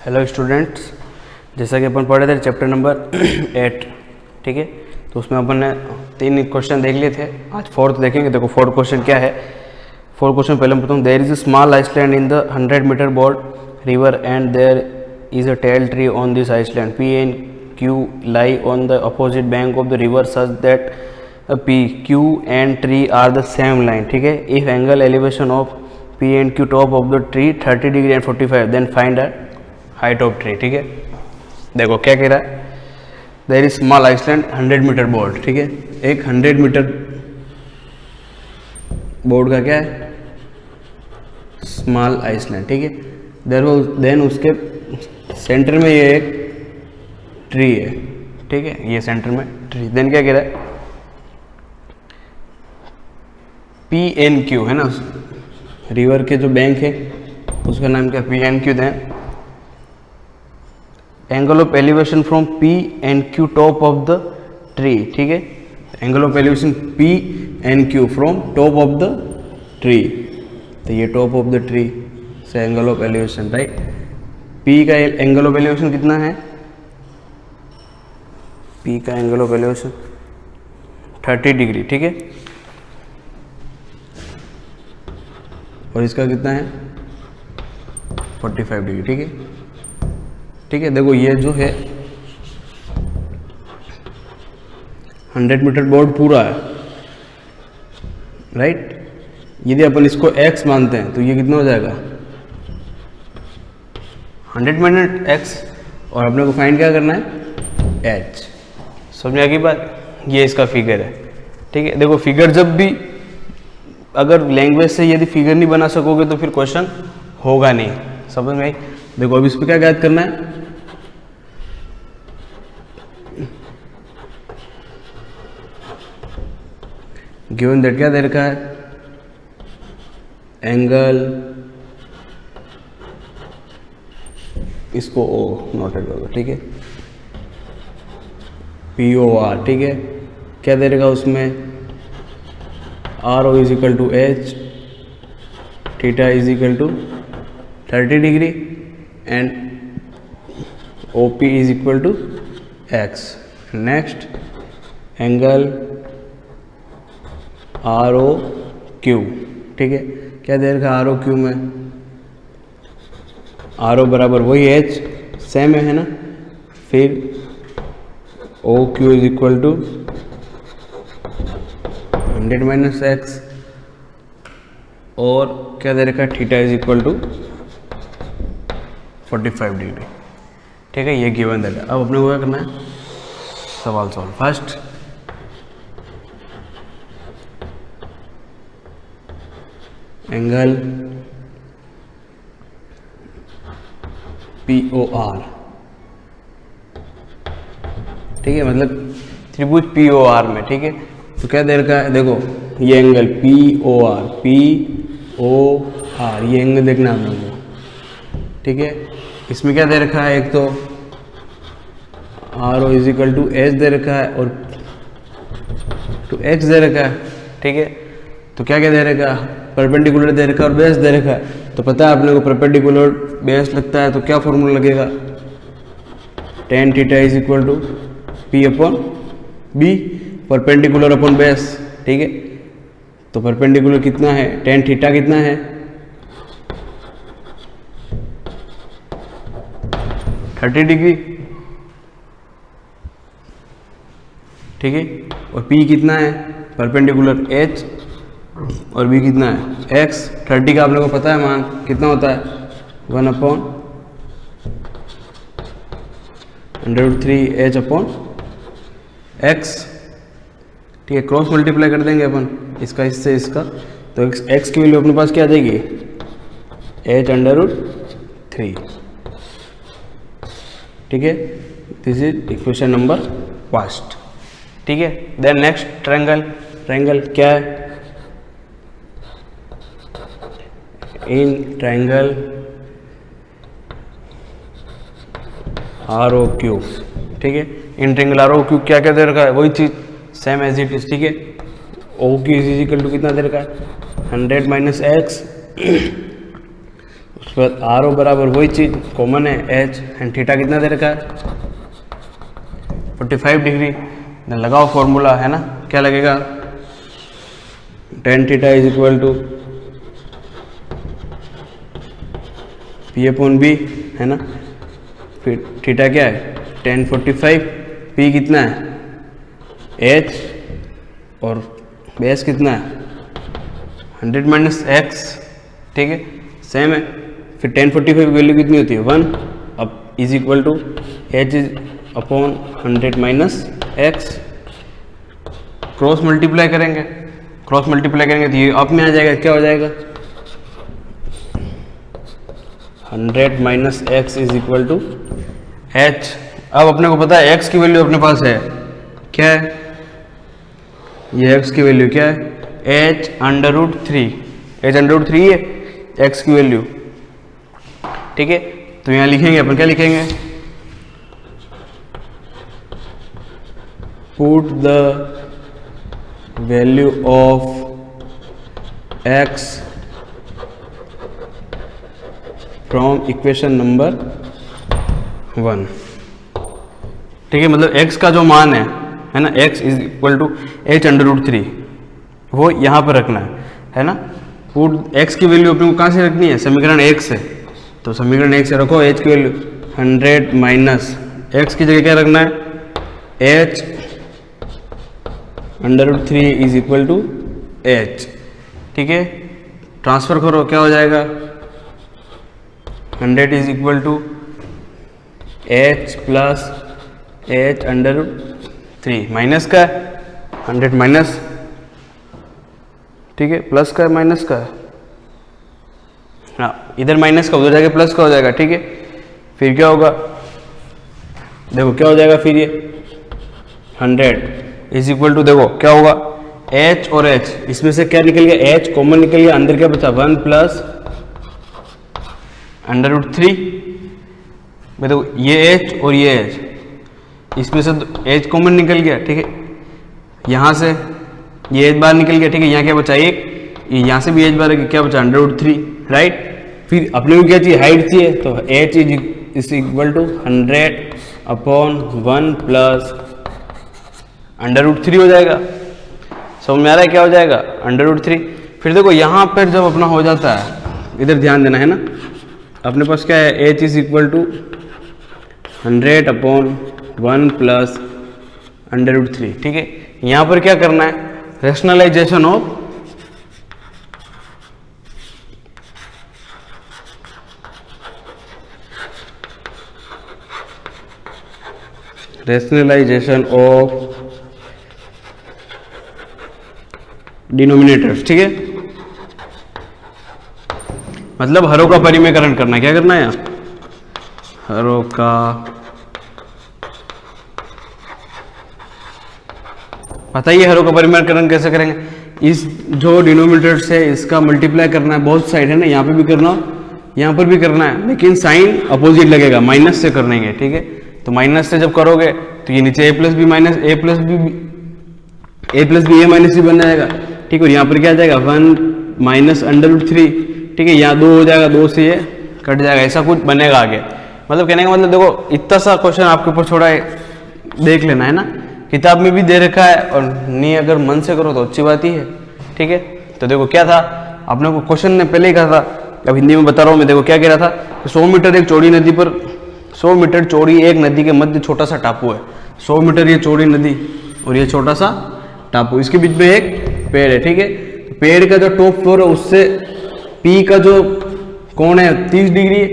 Hello students, जैसा कि अपन पढ़े थे चैप्टर नंबर 8, ठीक है। तो उसमें अपन ने 3 क्वेश्चन देख लिए थे। आज 4th देखेंगे। देखो 4th क्वेश्चन क्या है। 4th क्वेश्चन पहले मैं बताऊँ। There is a small island in the 100 metre broad river and there is a tall tree on this island. P and Q lie on the opposite bank of the river such that P Q and tree are the same line, ठीक है। If angle elevation of P and Q top of the tree 30 degree and 45, then find the height of tree, ठीक है। देखो क्या कह रहा है। There is small island 100 metre broad, ठीक है। एक 100 मीटर बोर्ड का क्या है, स्मॉल आइसलैंड, ठीक है। देन उसके सेंटर में ये एक ट्री है, ठीक है। ये सेंटर में ट्री। देन क्या कह रहा है, पी एन क्यू है ना, रिवर के जो बैंक है उसका नाम क्या, P and Q. Then angle of elevation from P and Q top of the tree, ठीक है। Angle of elevation P and Q from top of the tree, तो ये टॉप ऑफ द ट्री से angle of elevation, right. P का angle of elevation कितना है, P का angle of elevation 30 degree, ठीक है। और इसका कितना है 45 डिग्री, ठीक है। ठीक है, देखो ये जो है 100 मीटर बोर्ड पूरा है, राइट। यदि अपन इसको x मानते हैं तो ये कितना हो जाएगा 100 मिनट x, और अपने को फाइंड क्या करना है h। समझ में आ गई बात। ये इसका फिगर है, ठीक है। देखो फिगर जब भी, अगर लैंग्वेज से यदि फिगर नहीं बना सकोगे तो फिर क्वेश्चन होगा नहीं। समझ में आई। देखो अब इस पर क्या ज्ञात करना है, गिवन दैट क्या दे रखा है, एंगल, इसको ओ नोटेड करो, ठीक है, पी ओ आर, ठीक है। क्या दे रखा उसमें, R O is equal to H, theta is equal to 30 degree and O P is equal to X. Next angle R O Q, ठीक है। क्या दे रखा आर ओ क्यू में, आर ओ बराबर वही एच सेम है ना, फिर O Q is equal to 100 minus X, और क्या दे रखा theta is equal to 45 degree, ठीक है। ये गिवन दे रखा। अब अपने को क्या करना है, सवाल solve. First angle P O R, ठीक है, मतलब त्रिभुज पी ओ आर में, ठीक है। तो क्या दे रखा है, देखो ये angle P O R, P O R, ये एंगल देखना आप लोगों को, ठीक है। इसमें क्या दे रखा है, एक तो R O is equal to H दे रखा है और टू एक्स दे रखा है, ठीक है। तो क्या क्या दे रखा, परपेंडिकुलर दे रखा और बेस दे रखा है। तो पता है अपने को परपेंडिकुलर बेस लगता है तो क्या फॉर्मूला लगेगा, tan theta is equal to P upon B, perpendicular upon base, ठीक है। तो परपेंडिकुलर कितना है, tan थीटा कितना है 30 डिग्री, ठीक है। और p कितना है, परपेंडिकुलर h, और b कितना है x। 30 का आप लोगों को पता है मान कितना होता है 1 अपॉन √3 h अपॉन x, ठीक है। क्रॉस मल्टीप्लाई कर देंगे अपन इसका इससे इसका, तो x की वैल्यू अपने पास क्या आ जाएगी h√3, ठीक है। This is equation number first, ठीक है। Then next triangle. ट्रायंगल क्या है, in triangle R O Q, ठीक है। In triangle R O Q क्या क्या दे रखा है, वही चीज सेम एज इट इज, ठीक है। O Q is equal to कितना दे रखा है 100 माइनस एक्स, उसके बाद आर ओ बराबर वही चीज़ कॉमन है एच एंड थीटा कितना दे रखा है 45 डिग्री। लगाओ फॉर्मूला है ना, क्या लगेगा tan theta is equal to P upon B है ना, फिर थीटा क्या है tan 45, पी कितना है एच और बेस कितना है 100 माइनस एक्स, ठीक है सेम है। फिर tan 45 की वैल्यू कितनी होती है 1, अब is equal to H is upon 100 minus X, cross multiply करेंगे, क्रॉस मल्टीप्लाई करेंगे तो ये अप में आ जाएगा, क्या हो जाएगा 100 minus X is equal to H. अब अपने को पता है एक्स की वैल्यू अपने पास है, क्या है ये एक्स की वैल्यू क्या है H under root 3, H under root 3 है एक्स की वैल्यू, ठीक है। तो यहाँ लिखेंगे अपन, क्या लिखेंगे put the value of x from equation number 1, ठीक है। मतलब x का जो मान है ना x is equal to H under root 3, वो यहाँ पर रखना है ना। पुट x की वैल्यू अपने को कहाँ से रखनी है समीकरण 1 से, तो समीकरण 1 से रखो h की वैल्यू 100 माइनस x की जगह क्या रखना है h under root 3 is equal to h, ठीक है। ट्रांसफर करो क्या हो जाएगा 100 is equal to h plus h under root 3, minus का है 100 माइनस, ठीक है, प्लस का है माइनस का है, हाँ इधर माइनस का उधर जाके प्लस का हो जाएगा, ठीक है। फिर क्या होगा देखो क्या हो जाएगा फिर ये 100 इज इक्वल टू देखो क्या होगा h और h, इसमें से क्या निकल गया h कॉमन निकल गया, अंदर क्या बचा 1 प्लस अंडर रूट 3, देखो ये h और ये h, इसमें से h कॉमन निकल गया, ठीक है। यहाँ से ये h बार निकल गया, ठीक है। यहाँ क्या बचा एक, यहाँ से भी h बार क्या बचा अंडर रूट 3, राइट। फिर अपने को क्या चाहिए हाइट चाहिए, तो h is equal to 100 upon 1 plus under root 3 हो जाएगा, समझ में आ रहा है क्या हो जाएगा अंडर रूट 3। फिर देखो यहाँ पर जब अपना हो जाता है, इधर ध्यान देना है ना, अपने पास क्या है h is equal to 100 upon 1 plus under root 3, ठीक है। यहाँ पर क्या करना है रैशनलाइजेशन ऑफ डिनोमिनेटर्स, ठीक है। मतलब हरों का परिमेयकरण करना है, क्या करना है यहाँ हरों का बताइए हरों का परिमेयकरण कैसे करेंगे। इस जो डिनोमिनेटर्स है इसका मल्टीप्लाई करना है, बहुत साइड है ना, यहाँ पे भी करना यहाँ पर भी करना है, लेकिन साइन अपोजिट लगेगा, माइनस से करेंगे, ठीक है। तो माइनस से जब करोगे तो ये नीचे a plus B minus A plus B A minus B बन जाएगा, ठीक है। और यहाँ पर क्या आ जाएगा 1 माइनस अंडर रूट 3, ठीक है। यहाँ 2 हो जाएगा, 2 से ये कट जाएगा, ऐसा कुछ बनेगा आगे। मतलब कहने का मतलब देखो इतना सा क्वेश्चन आपके ऊपर छोड़ा है, देख लेना है ना, किताब में भी दे रखा है, और नहीं अगर मन से करो तो अच्छी बात ही है, ठीक है। तो देखो क्या था आपने को क्वेश्चन ने पहले ही कहा था, अब हिंदी में बता रहा हूँ मैं, देखो क्या कह रहा था 100 मीटर एक चौड़ी नदी पर 100 मीटर चौड़ी एक नदी के मध्य छोटा सा टापू है, 100 मीटर ये चौड़ी नदी और ये छोटा सा टापू, इसके बीच में एक पेड़ है, ठीक है। तो पेड़ का जो टॉप फ्लोर है उससे पी का जो कोण है 30 डिग्री है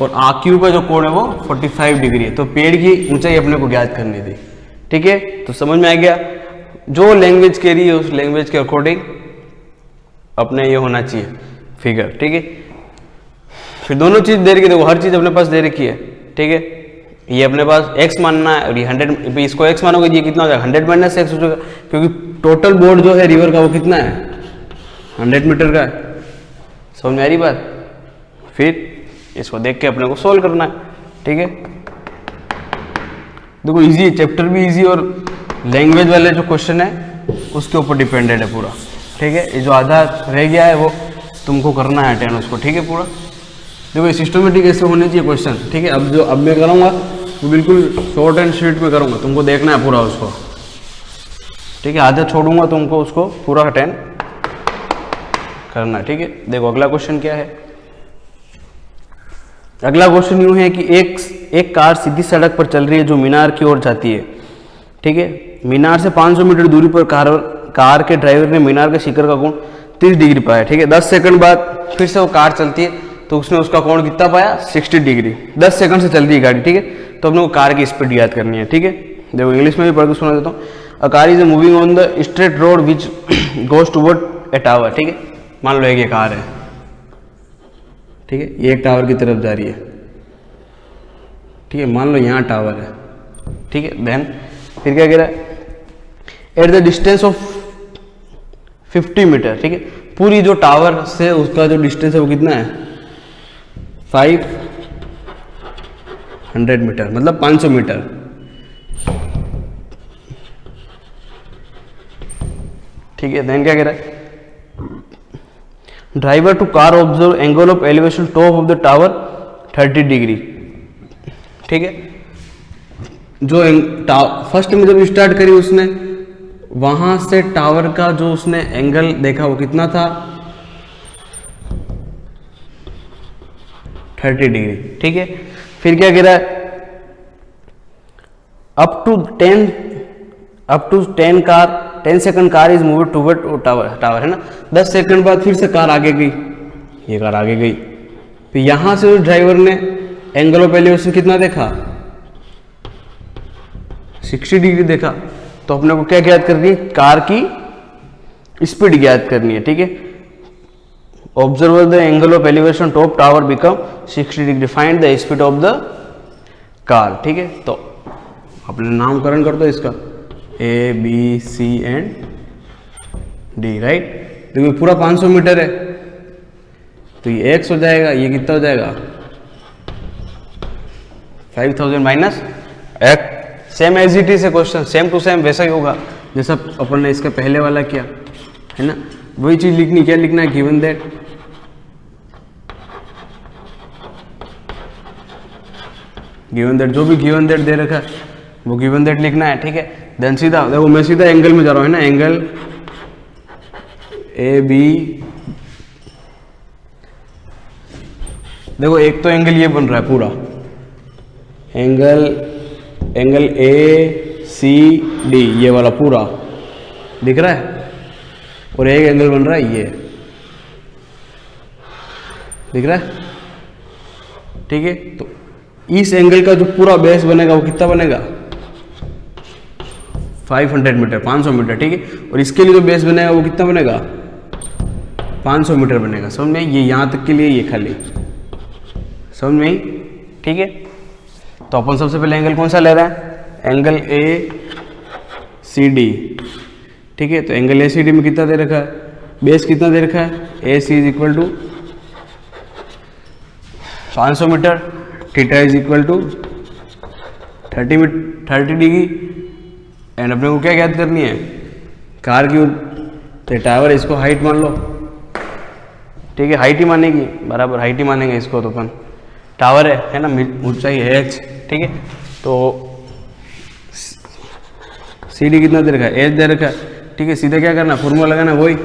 और क्यू का जो कोण है वो 45 डिग्री है। तो पेड़ की ऊंचाई अपने को ज्ञात करनी थी, ठीक है। तो समझ में आ गया, जो लैंग्वेज कह रही है उस लैंग्वेज के अकॉर्डिंग अपने ये होना चाहिए फिगर, ठीक है। फिर दोनों चीज दे रखी है, देखो हर चीज अपने पास दे रखी है, ठीक है। ये अपने पास x मानना है और ये 100, इसको x मानोगे ये कितना हो जाएगा 100 माइनस एक्स हो जाएगा, क्योंकि टोटल बोर्ड जो है रिवर का वो कितना है 100 मीटर का है, समझ में आ रही बात। फिर इसको देख के अपने को सोल्व करना है, ठीक है। देखो इजी है, चैप्टर भी इजी और लैंग्वेज वाले जो क्वेश्चन है उसके ऊपर डिपेंडेड है पूरा, ठीक है। ये जो आधा रह गया है वो तुमको करना है अटेंड उसको, ठीक है पूरा। देखो सिस्टमेटिक ऐसे होने चाहिए क्वेश्चन, ठीक है। अब मैं करूँगा वो बिल्कुल शॉर्ट एंड स्वीट में करूँगा, तुमको देखना है पूरा उसको, ठीक है। आधा छोड़ूंगा तुमको उसको पूरा अटेंड करना, ठीक है। देखो अगला क्वेश्चन क्या है। अगला क्वेश्चन यूं है कि एक कार सीधी सड़क पर चल रही है जो मीनार की ओर जाती है, ठीक है। मीनार से 500 मीटर दूरी पर कार के ड्राइवर ने मीनार के शिखर का कोण 30 डिग्री पाया, ठीक है। 10 सेकंड बाद फिर से वो कार चलती है तो उसने उसका कोण कितना पाया, 60 डिग्री। 10 सेकंड से चल रही है गाड़ी, ठीक है। तो अपने को कार की स्पीड याद करनी है, ठीक है। देखो इंग्लिश में भी पढ़ के सुना देता हूँ। A car is moving on the straight road which goes toward A tower, ठीक है। मान लो एक ये कार है, ठीक है, ये एक टावर की तरफ जा रही है, ठीक है। मान लो यहाँ टावर है, ठीक है। देन फिर क्या कह रहा है, at the distance of 50 metre, ठीक है। पूरी जो टावर से उसका जो डिस्टेंस है वो कितना है, 500 मीटर, मतलब 500 मीटर, ठीक है। देन क्या कह रहा है, driver to car observe angle of elevation top of the tower 30 degree, ठीक है। जो फर्स्ट में जब स्टार्ट करी उसने, वहां से टावर का जो उसने एंगल देखा वो कितना था, 30 डिग्री, ठीक है। फिर क्या कह रहा है, up to 10 second car is move toward tower, है ना। 10 सेकंड बाद फिर से कार आगे गई, ये कार आगे गई। फिर यहां से ड्राइवर ने एंगल ऑफ एलिवेशन कितना देखा, 60 डिग्री देखा। तो अपने को क्या ज्ञात करनी है, कार की स्पीड ज्ञात करनी है, ठीक है। Observe the angle of elevation top tower become 60 degree, find the speed of the car, ठीक है। तो अपने नामकरण कर दो इसका, A B C and D, right. देखो पूरा 500 मीटर है तो ये x हो जाएगा, ये कितना हो जाएगा, 5000 minus x। Same as it is है क्वेश्चन, सेम टू सेम वैसा ही होगा जैसा अपन ने इसका पहले वाला किया, है ना। वही चीज लिखनी, क्या लिखना है, गिवन दैट, जो भी गिवन दैट दे रखा है वो गिवन दैट लिखना है, ठीक है। देन सीधा देखो मैं सीधा एंगल में जा रहा हूँ, है ना। एंगल ए बी, देखो एक तो एंगल ये बन रहा है पूरा, एंगल ए सी डी, ये वाला पूरा दिख रहा है, और एक एंगल बन रहा है ये, दिख रहा है, ठीक है। तो इस एंगल का जो पूरा बेस बनेगा वो कितना बनेगा, 500 मीटर, 500 मीटर, ठीक है। और इसके लिए जो बेस बनेगा वो कितना बनेगा, 500 मीटर बनेगा, समझ में। ये यहाँ तक के लिए ये खाली, समझ में ही, ठीक है। तो अपन सबसे पहले एंगल कौन सा ले रहा है, एंगल ए सी डी, ठीक है। तो एंगल ए सी डी में कितना दे रखा है, बेस कितना दे रखा है, A C is equal to 500 metre, theta is equal to 30 degree. And अपने को क्या याद करनी है, कार की टावर, इसको हाइट मान लो, ठीक है। हाइट ही मानेगी, बराबर हाइट ही मानेंगे इसको, तो अपन टावर है ना, ऊंचाई है h, ठीक है। तो सी डी कितना दे रखा है, h दे रखा है, ठीक है। सीधा क्या करना, फॉर्मूला लगाना वही,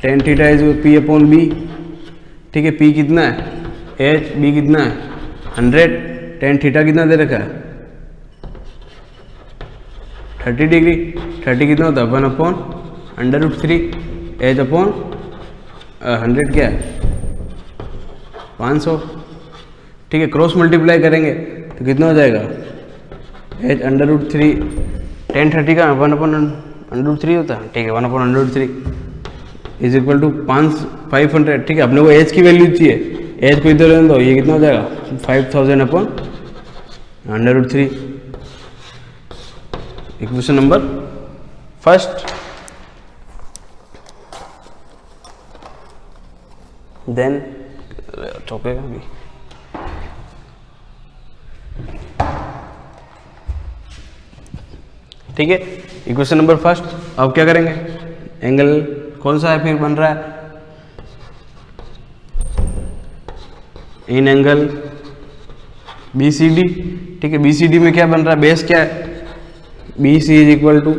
tan theta is P upon B, ठीक है। p कितना है h, b कितना है 100, tan थीटा कितना दे रखा है 30 डिग्री, 30 कितना होता है 1/√3, h अपॉन 100 क्या है 500, ठीक है। क्रॉस मल्टीप्लाई करेंगे तो कितना हो जाएगा, h √3, tan 30 का 1/√3 होता है, ठीक है। 1/√3 इज इक्वल टू 500, ठीक है। अपने को h की वैल्यू चाहिए, h को इधर रहने दो, ये कितना हो जाएगा 5000/√3। Equation number first. देन चौकेगा भी, ठीक है। Equation number first. अब क्या करेंगे, एंगल कौन सा है फिर बन रहा है, इन एंगल BCD, ठीक है। BCD में क्या बन रहा है, बेस क्या है, BC is equal to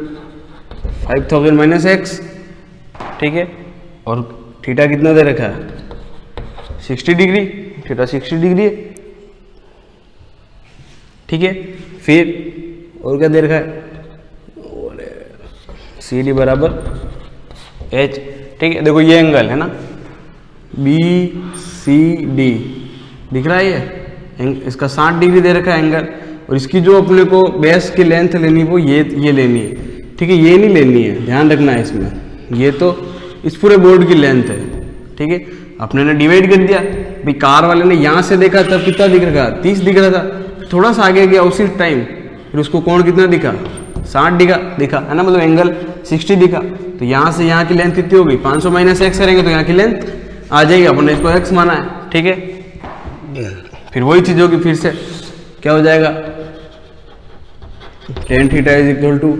5000 minus X, ठीक है। और थीटा कितना दे रखा है, 60 डिग्री, थीटा 60 डिग्री है, ठीक है। फिर और क्या दे रखा है, CD बराबर H, ठीक है। देखो ये एंगल है ना BCD, दिख रहा है ये, इसका 60 डिग्री दे रखा है एंगल, और इसकी जो अपने को बेस की लेंथ लेनी वो ये लेनी है, ठीक है। ये नहीं लेनी है, ध्यान रखना है इसमें, ये तो इस पूरे बोर्ड की लेंथ है, ठीक है। अपने ने डिवाइड कर दिया भाई, कार वाले ने यहाँ से देखा तब कितना दिख रहा था, 30 दिख रहा था, थोड़ा सा आगे गया उसी टाइम, फिर उसको कोण कितना दिखा, 60 दिखा है ना, मतलब एंगल 60 दिखा। तो यहाँ से यहाँ की लेंथ कितनी होगी, 500 माइनस एक्स करेंगे तो यहाँ की लेंथ आ जाएगी, अपने इसको एक्स माना है, ठीक है। फिर वही चीज होगी, फिर से क्या हो जाएगा, tan theta is equal to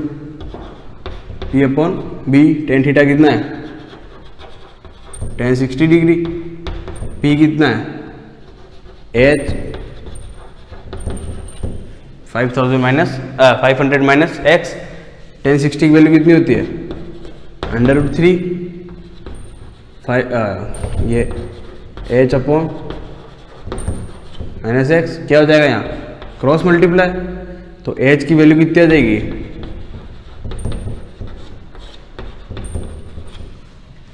P upon B, tan theta कितना है, tan 60 डिग्री, P कितना है, H 500 माइनस एक्स, tan 60 की वैल्यू कितनी होती है, √3, ये H अपॉन माइनस एक्स, क्या हो जाएगा यहाँ क्रॉस मल्टीप्लाई, तो H की वैल्यू कितनी आ जाएगी,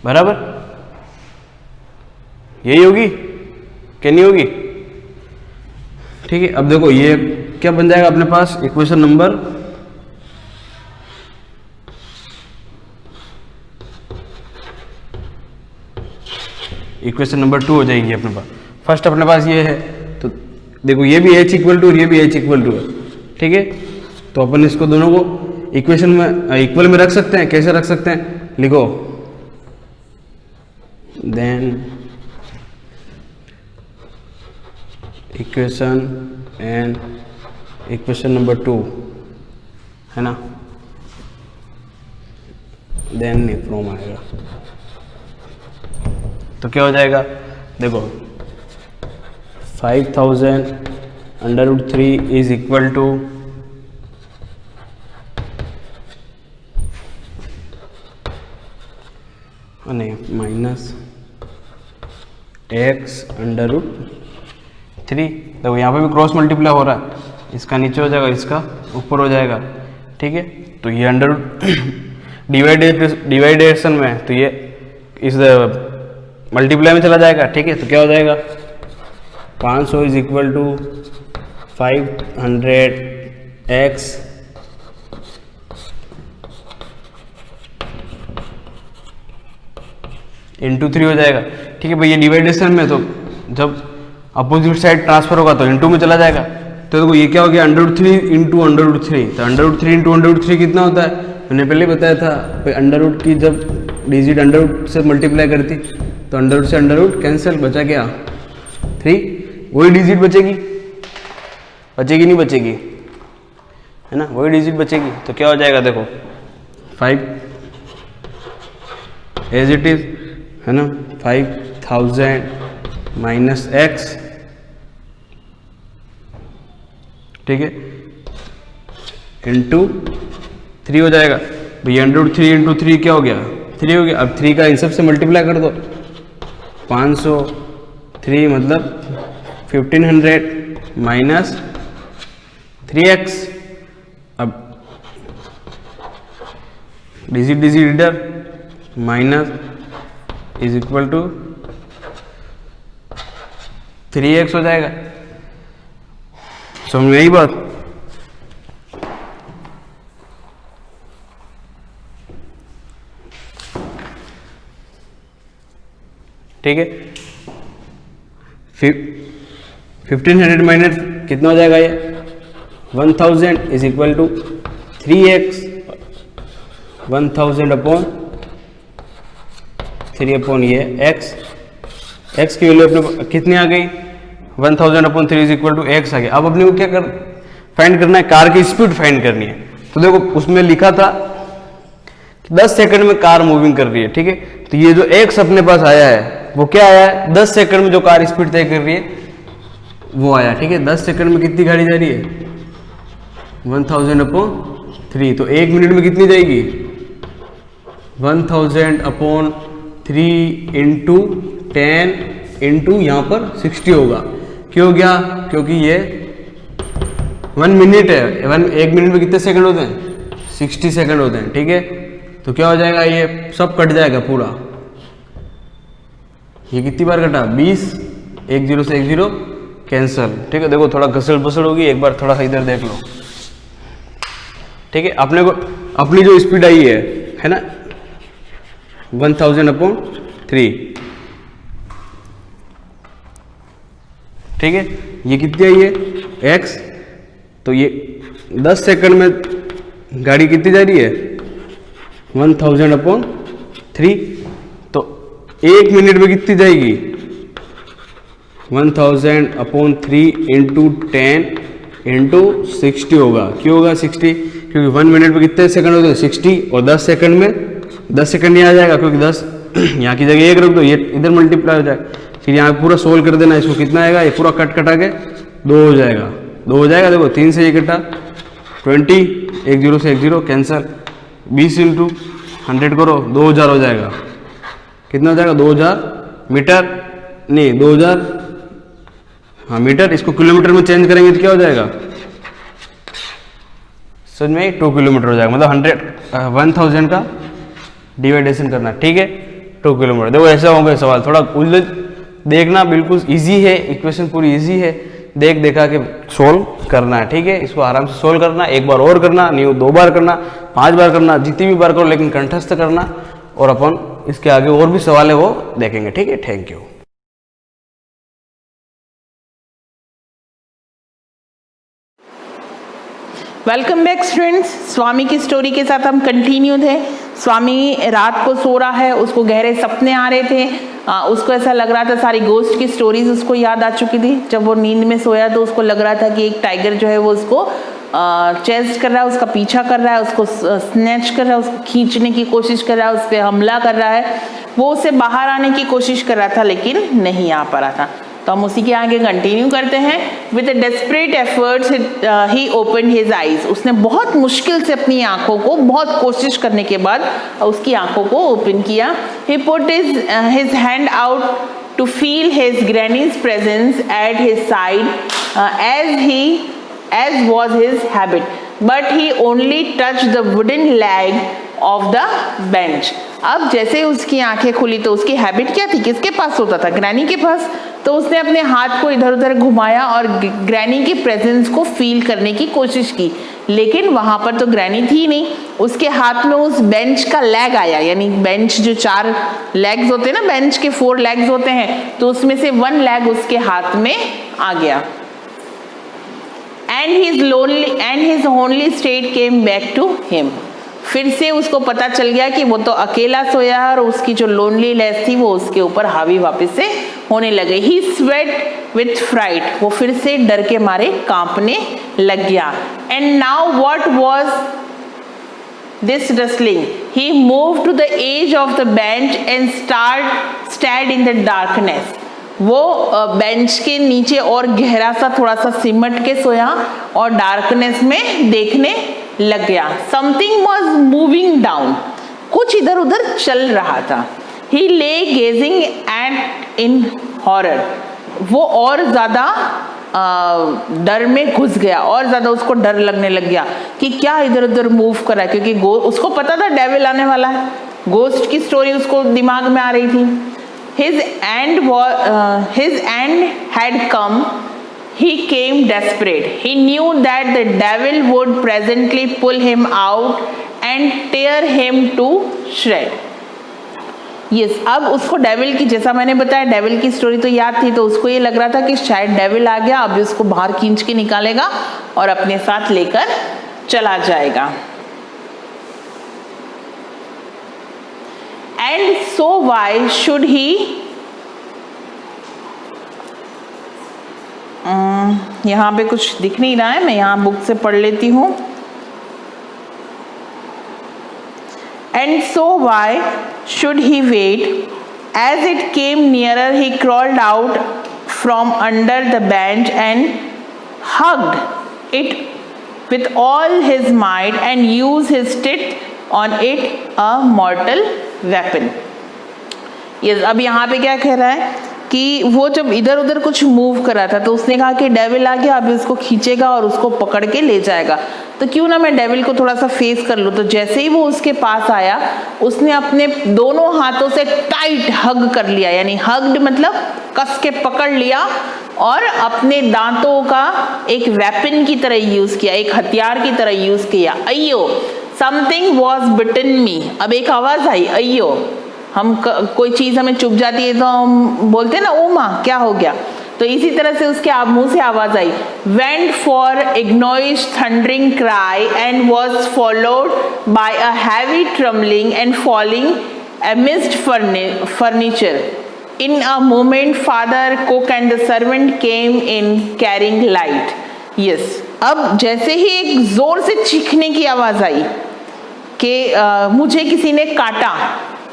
बराबर यही होगी कि नहीं होगी, ठीक है। अब देखो ये क्या बन जाएगा अपने पास, इक्वेशन नंबर इक्वेशन नंबर 2 हो जाएगी अपने पास। फर्स्ट अपने पास ये है, तो देखो ये भी H इक्वल टू और ये भी H इक्वल टू है, ठीक है। तो अपन इसको दोनों को इक्वेशन में इक्वल में रख सकते हैं, कैसे रख सकते हैं, लिखो then equation and equation number 2 है ना, देन फ्रॉम आएगा, तो क्या हो जाएगा, देखो 5000 √3 इज इक्वल टू नहीं माइनस x √3, देखो यहाँ पे भी क्रॉस मल्टीप्लाई हो रहा है, इसका नीचे हो जाएगा, इसका ऊपर हो जाएगा, ठीक है। तो ये अंडर डिवाइडेशन में, तो ये इस मल्टीप्लाई में चला जाएगा, ठीक है। तो क्या हो जाएगा, 500 is equal to 500x into 3 हो जाएगा, ठीक है भाई। ये डिवाइडेशन में, तो जब अपोजिट साइड ट्रांसफर होगा तो इंटू में चला जाएगा, तो देखो ये क्या हो गया, √3 इंटू √3, तो √3 इंटू √3 कितना होता है, मैंने पहले बताया था भाई, अंडर की जब डिजिट अंडर से मल्टीप्लाई करती तो अंडर से अंडर कैंसिल, बचा क्या 3, वही डिजिट बचेगी नहीं बचेगी, है ना, वही डिजिट बचेगी। तो क्या हो जाएगा, देखो 5 एज इट इज, है ना, 5000 माइनस एक्स, ठीक है, इंटू 3 हो जाएगा भैया, √3 इंटू 3 क्या हो गया, 3 हो गया। अब 3 का इन सब से मल्टीप्लाई कर दो, 503 मतलब 1500 माइनस 3x, अब डिजिट इधर, minus is equal to 3x हो जाएगा, समझ में आई बात, ठीक है। 1500 माइनस कितना हो जाएगा, ये 1000 is equal to 3x, 1000 upon 3 upon ये x की वैल्यू अपने कितनी आ गई, 1000 upon 3 is equal to x आ गया। अब अपने को क्या फाइंड करना है, कार की स्पीड फाइंड करनी है। तो देखो उसमें लिखा था 10 सेकंड में कार मूविंग कर रही है, ठीक है। तो ये जो x अपने पास आया है वो क्या आया है, 10 सेकंड में जो कार स्पीड तय कर रही है वो आया, ठीक है। 10 सेकंड में कितनी गाड़ी जा रही है? 1000/3। तो 1 मिनट में कितनी जाएगी? 1000/3 इंटू 10 इंटू यहाँ पर 60 होगा। क्यों गया? क्योंकि ये 1 मिनट है। 1 मिनट में कितने सेकंड होते हैं? 60 सेकंड होते हैं, ठीक है। तो क्या हो जाएगा? ये सब कट जाएगा पूरा। ये कितनी बार कटा? 20। 1 0 से 1 0 कैंसल, ठीक है। देखो थोड़ा घसड़ पसड़ होगी, एक बार थोड़ा सा इधर देख लो, ठीक है। अपने को अपनी जो स्पीड आई है ना 1000/3, ठीक है। ये कितनी आई है? x। तो ये 10 सेकंड में गाड़ी कितनी जा रही है? 1000/3। तो 1 मिनट में कितनी जाएगी? 1000/3 इंटू 10 इंटू 60 होगा। क्यों होगा 60? क्योंकि 1 मिनट में कितने सेकंड होते हैं? 60। और 10 सेकंड में 10 सेकंड नहीं आ जाएगा, क्योंकि 10 यहाँ की जगह 1 रख दो, ये इधर मल्टीप्लाई हो जाएगा। फिर यहाँ पूरा सोल्व कर देना, इसको कितना आएगा? ये पूरा कट कटा के 2 हो जाएगा। 2 हो जाएगा। देखो 3 से ये कटा 20, 1 0 से 1 0 कैंसल। 20 इंटू 100 करो, 2000 हो जाएगा। कितना हो जाएगा? 2000 मीटर, नहीं 2000 हाँ मीटर। इसको किलोमीटर में चेंज करेंगे तो क्या हो जाएगा? समझ में? 2 किलोमीटर हो जाएगा। मतलब 1000 का डिवाइडेशन करना, ठीक है, 2 किलोमीटर। देखो ऐसा होगा सवाल, थोड़ा उलझ देखना, बिल्कुल इजी है, इक्वेशन पूरी इजी है। देख देखा के सोल्व करना है, ठीक है। इसको आराम से सोल्व करना, एक बार और करना, नहीं 2 बार करना, 5 बार करना, जितनी भी बार करो, लेकिन कंठस्थ करना। और अपन इसके आगे और भी सवाल है वो देखेंगे, ठीक है। Thank you. Welcome back students. Swami की स्टोरी के साथ हम कंटिन्यू थे। स्वामी रात को सो रहा है, उसको गहरे सपने आ रहे थे। उसको ऐसा लग रहा था सारी गोस्ट की स्टोरीज उसको याद आ चुकी थी। जब वो नींद में सोया तो उसको लग रहा था कि एक टाइगर जो है वो उसको चेस्ट कर रहा है, उसका पीछा कर रहा है, उसको स्नैच कर रहा है, उसको खींचने की कोशिश कर रहा है, उस पर हमला कर रहा है। वो उससे बाहर आने की कोशिश कर रहा था लेकिन नहीं आ पा रहा था। तो हम उसी के आगे कंटिन्यू करते हैं। With desperate efforts he open his eyes. उसने बहुत मुश्किल से अपनी आंखों को, बहुत कोशिश करने के बाद उसकी आंखों को ओपन किया। He put his hand out to feel his granny's presence at his side as was his habit, but he only touched the wooden leg of the bench. अब जैसे उसकी आंखें खुली तो उसकी हैबिट क्या थी? किसके पास होता था? ग्रैनी के पास। तो उसने अपने हाथ को इधर उधर घुमाया और ग्रैनी की प्रेजेंस को फील करने की कोशिश की, लेकिन वहां पर तो ग्रैनी थी नहीं। उसके हाथ में उस बेंच का लेग आया, यानी बेंच जो 4 लेग्स होते हैं ना, बेंच के 4 लेग्स होते हैं, तो उसमें से 1 लेग उसके हाथ में आ गया। and his only state came back to him. फिर से उसको पता चल गया कि वो तो अकेला सोया है और उसकी जो लोनलीनेस थी वो उसके ऊपर हावी वापस से होने लगे। He sweat with fright. वो फिर से डर के मारे कांपने लग गया। And now what was this rustling? He moved to the edge of the bench and stared in the darkness. वो बेंच के नीचे और गहरा सा थोड़ा सा सिमट के सोया और डार्कनेस में देखने लग गया। Something was moving down. कुछ इधर उधर चल रहा था। ही ले गेजिंग एट इन हॉरर। वो और ज्यादा डर में घुस गया, और ज्यादा उसको डर लगने लग गया कि क्या इधर उधर मूव कर रहा है, क्योंकि उसको पता था डेविल आने वाला है। गोस्ट की स्टोरी उसको दिमाग में आ रही थी। His end had come. He came desperate. He knew that the devil would presently pull him out and tear him to shreds. Yes, अब उसको डेविल की, जैसा मैंने बताया डेविल की स्टोरी तो याद थी, तो उसको ये लग रहा था कि शायद डेविल आ गया, अब उसको बाहर खींच के निकालेगा और अपने साथ लेकर चला जाएगा। And so why should he यहाँ पे कुछ दिख नहीं रहा है, मैं यहाँ बुक से पढ़ लेती हूँ। And so why should he wait? As it came nearer, he crawled out from under the bench and hugged it with all his might and used his teeth on it, a mortal weapon. Yes, अब यहाँ पे क्या कह रहा है कि वो जब इधर उधर कुछ मूव कर रहा था तो उसने कहा कि डेविल आ गया, अभी उसको खींचेगा और उसको पकड़ के ले जाएगा, तो क्यों ना मैं डेविल को थोड़ा सा फेस कर लूँ। तो जैसे ही वो उसके पास आया उसने अपने दोनों हाथों से टाइट हग कर लिया, यानी हग्ड मतलब कस के पकड़ लिया और अपने दांतों का एक वेपन की तरह यूज किया, एक हथियार की तरह यूज किया। अय्यो, समथिंग वॉज बिटन मी। अब एक आवाज आई अय्यो, हम कोई चीज हमें चुभ जाती है तो हम बोलते हैं ना ओ माँ क्या हो गया, तो इसी तरह से उसके मुंह से आवाज आई। Went for ignoish thundering cry and was followed by a heavy tumbling and falling amidst furniture. In a moment, father, cook and the servant came in carrying light. Yes. अब जैसे ही एक जोर से चीखने की आवाज आई कि मुझे किसी ने काटा,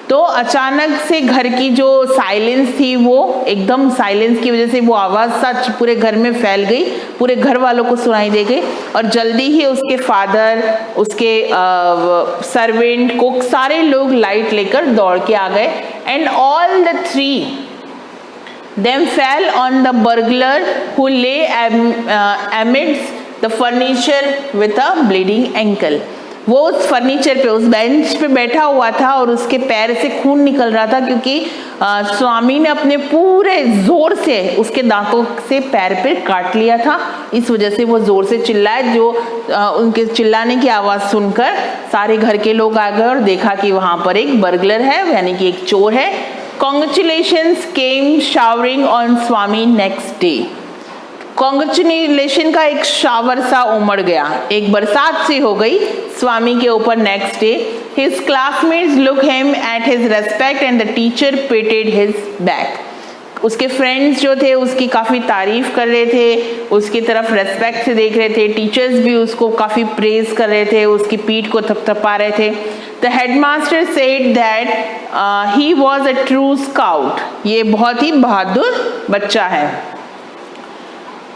तो अचानक से घर की जो साइलेंस थी वो एकदम साइलेंस की वजह से वो आवाज़ सच पूरे घर में फैल गई, पूरे घर वालों को सुनाई दे गई और जल्दी ही उसके फादर, उसके सर्वेंट, कुक सारे लोग लाइट लेकर दौड़ के आ गए। And all the three them fell on the burglar who ले amidst the furniture with a bleeding ankle. वो उस फर्नीचर पे, उस बेंच पे बैठा हुआ था और उसके पैर से खून निकल रहा था क्योंकि स्वामी ने अपने पूरे जोर से उसके दांतों से पैर पे काट लिया था। इस वजह से वो जोर से चिल्लाए, जो उनके चिल्लाने की आवाज़ सुनकर सारे घर के लोग आ गए और देखा कि वहाँ पर एक बर्गलर है, यानी कि एक चोर है। Congratulations came showering on Swami next day. Congratulation का एक शावर सा उमड़ गया, एक बरसात सी हो गई स्वामी के ऊपर next day. His classmates look him at his respect and the teacher patted his back. उसके फ्रेंड्स जो थे उसकी काफ़ी तारीफ कर रहे थे, उसकी तरफ रेस्पेक्ट से देख रहे थे, टीचर्स भी उसको काफ़ी प्रेज कर रहे थे, उसकी पीठ को थपथपा रहे थे। The headmaster said that he was a true scout. ये बहुत ही बहादुर बच्चा है।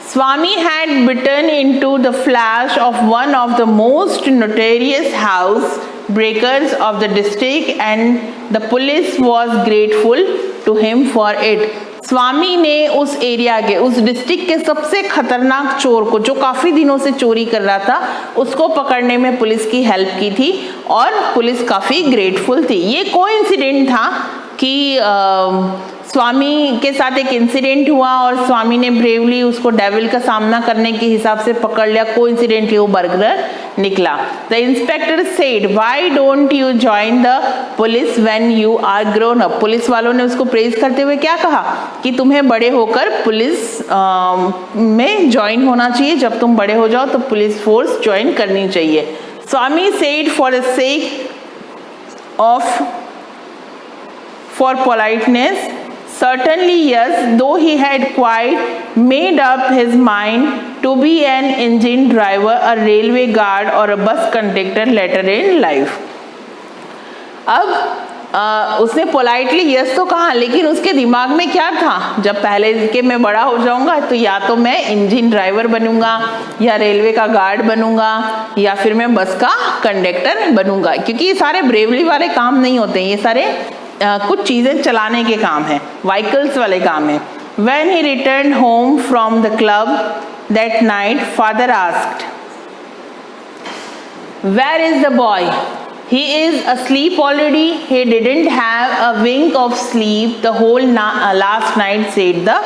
Swami had bitten into the flesh of one of the most notorious house breakers of the district and the police was grateful to him for it. स्वामी ने उस area के, उस district के सबसे खतरनाक चोर को, जो काफ़ी दिनों से चोरी कर रहा था, उसको पकड़ने में पुलिस की हेल्प की थी और पुलिस काफ़ी ग्रेटफुल थी। ये कोइंसिडेंट था कि स्वामी के साथ एक इंसिडेंट हुआ और स्वामी ने ब्रेवली उसको डेविल का सामना करने के हिसाब से पकड़ लिया। कोइंसिडेंटली वो बर्गलर निकला। The inspector said why don't you join the police when you are grown up. Police वालों ने उसको प्रेज करते हुए क्या कहा कि तुम्हें बड़े होकर पुलिस में ज्वाइन होना चाहिए, जब तुम बड़े हो जाओ तो पुलिस फोर्स ज्वाइन करनी चाहिए। Swami said for the sake of for politeness, certainly yes, though he had quite made up his mind to be an engine driver, a railway guard or a bus conductor later in life. अब उसने politely yes तो कहा, लेकिन उसके दिमाग में क्या था, जब पहले कि मैं बड़ा हो जाऊंगा तो या तो मैं इंजन ड्राइवर बनूंगा या रेलवे का गार्ड बनूंगा या फिर मैं बस का कंडक्टर बनूंगा, क्योंकि ये सारे ब्रेवली वाले काम नहीं होते, ये सारे कुछ चीज़ें चलाने के काम है, व्हीकल्स वाले काम है। When he returned home from the club that night, father asked, "Where is the boy? He is asleep already. He didn't have a wink of sleep the whole last night," said the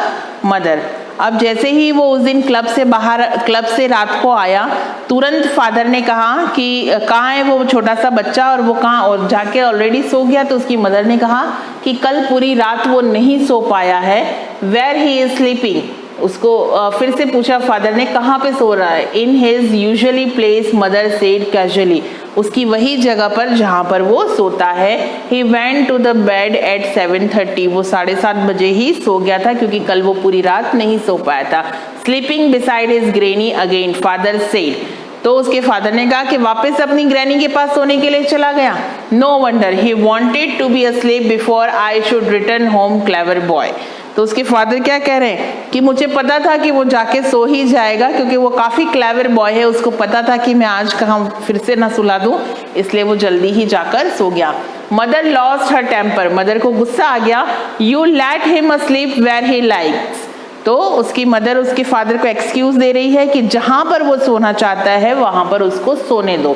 mother. अब जैसे ही वो उस दिन club से रात को आया, तुरंत फादर ने कहा कि कहाँ है वो छोटा सा बच्चा और वो कहाँ, और जाके ऑलरेडी सो गया। तो उसकी मदर ने कहा कि कल पूरी रात वो नहीं सो पाया है। वेयर ही इज स्लीपिंग, उसको फिर से पूछा फादर ने कहाँ पे सो रहा है। In his usually place, mother said casually, उसकी वही जगह पर जहाँ पर वो सोता है। He went to the bed at 7:30, वो 7:30 बजे ही सो गया था क्योंकि कल वो पूरी रात नहीं सो पाया था। Sleeping beside his granny again, father said, तो उसके फादर ने कहा कि वापस अपनी ग्रैनी के पास सोने के लिए चला गया। No wonder he wanted to be asleep before I should return home, clever boy. तो उसके फादर क्या कह रहे हैं कि मुझे पता था कि वो जाके सो ही जाएगा, क्योंकि वो काफ़ी क्लेवर बॉय है, उसको पता था कि मैं आज कहाँ फिर से ना सुला दूँ, इसलिए वो जल्दी ही जाकर सो गया। Mother lost her temper, mother को गुस्सा आ गया। You let him sleep where he likes, तो उसकी मदर उसके फादर को एक्सक्यूज दे रही है कि जहां पर वो सोना चाहता है वहां पर उसको सोने दो।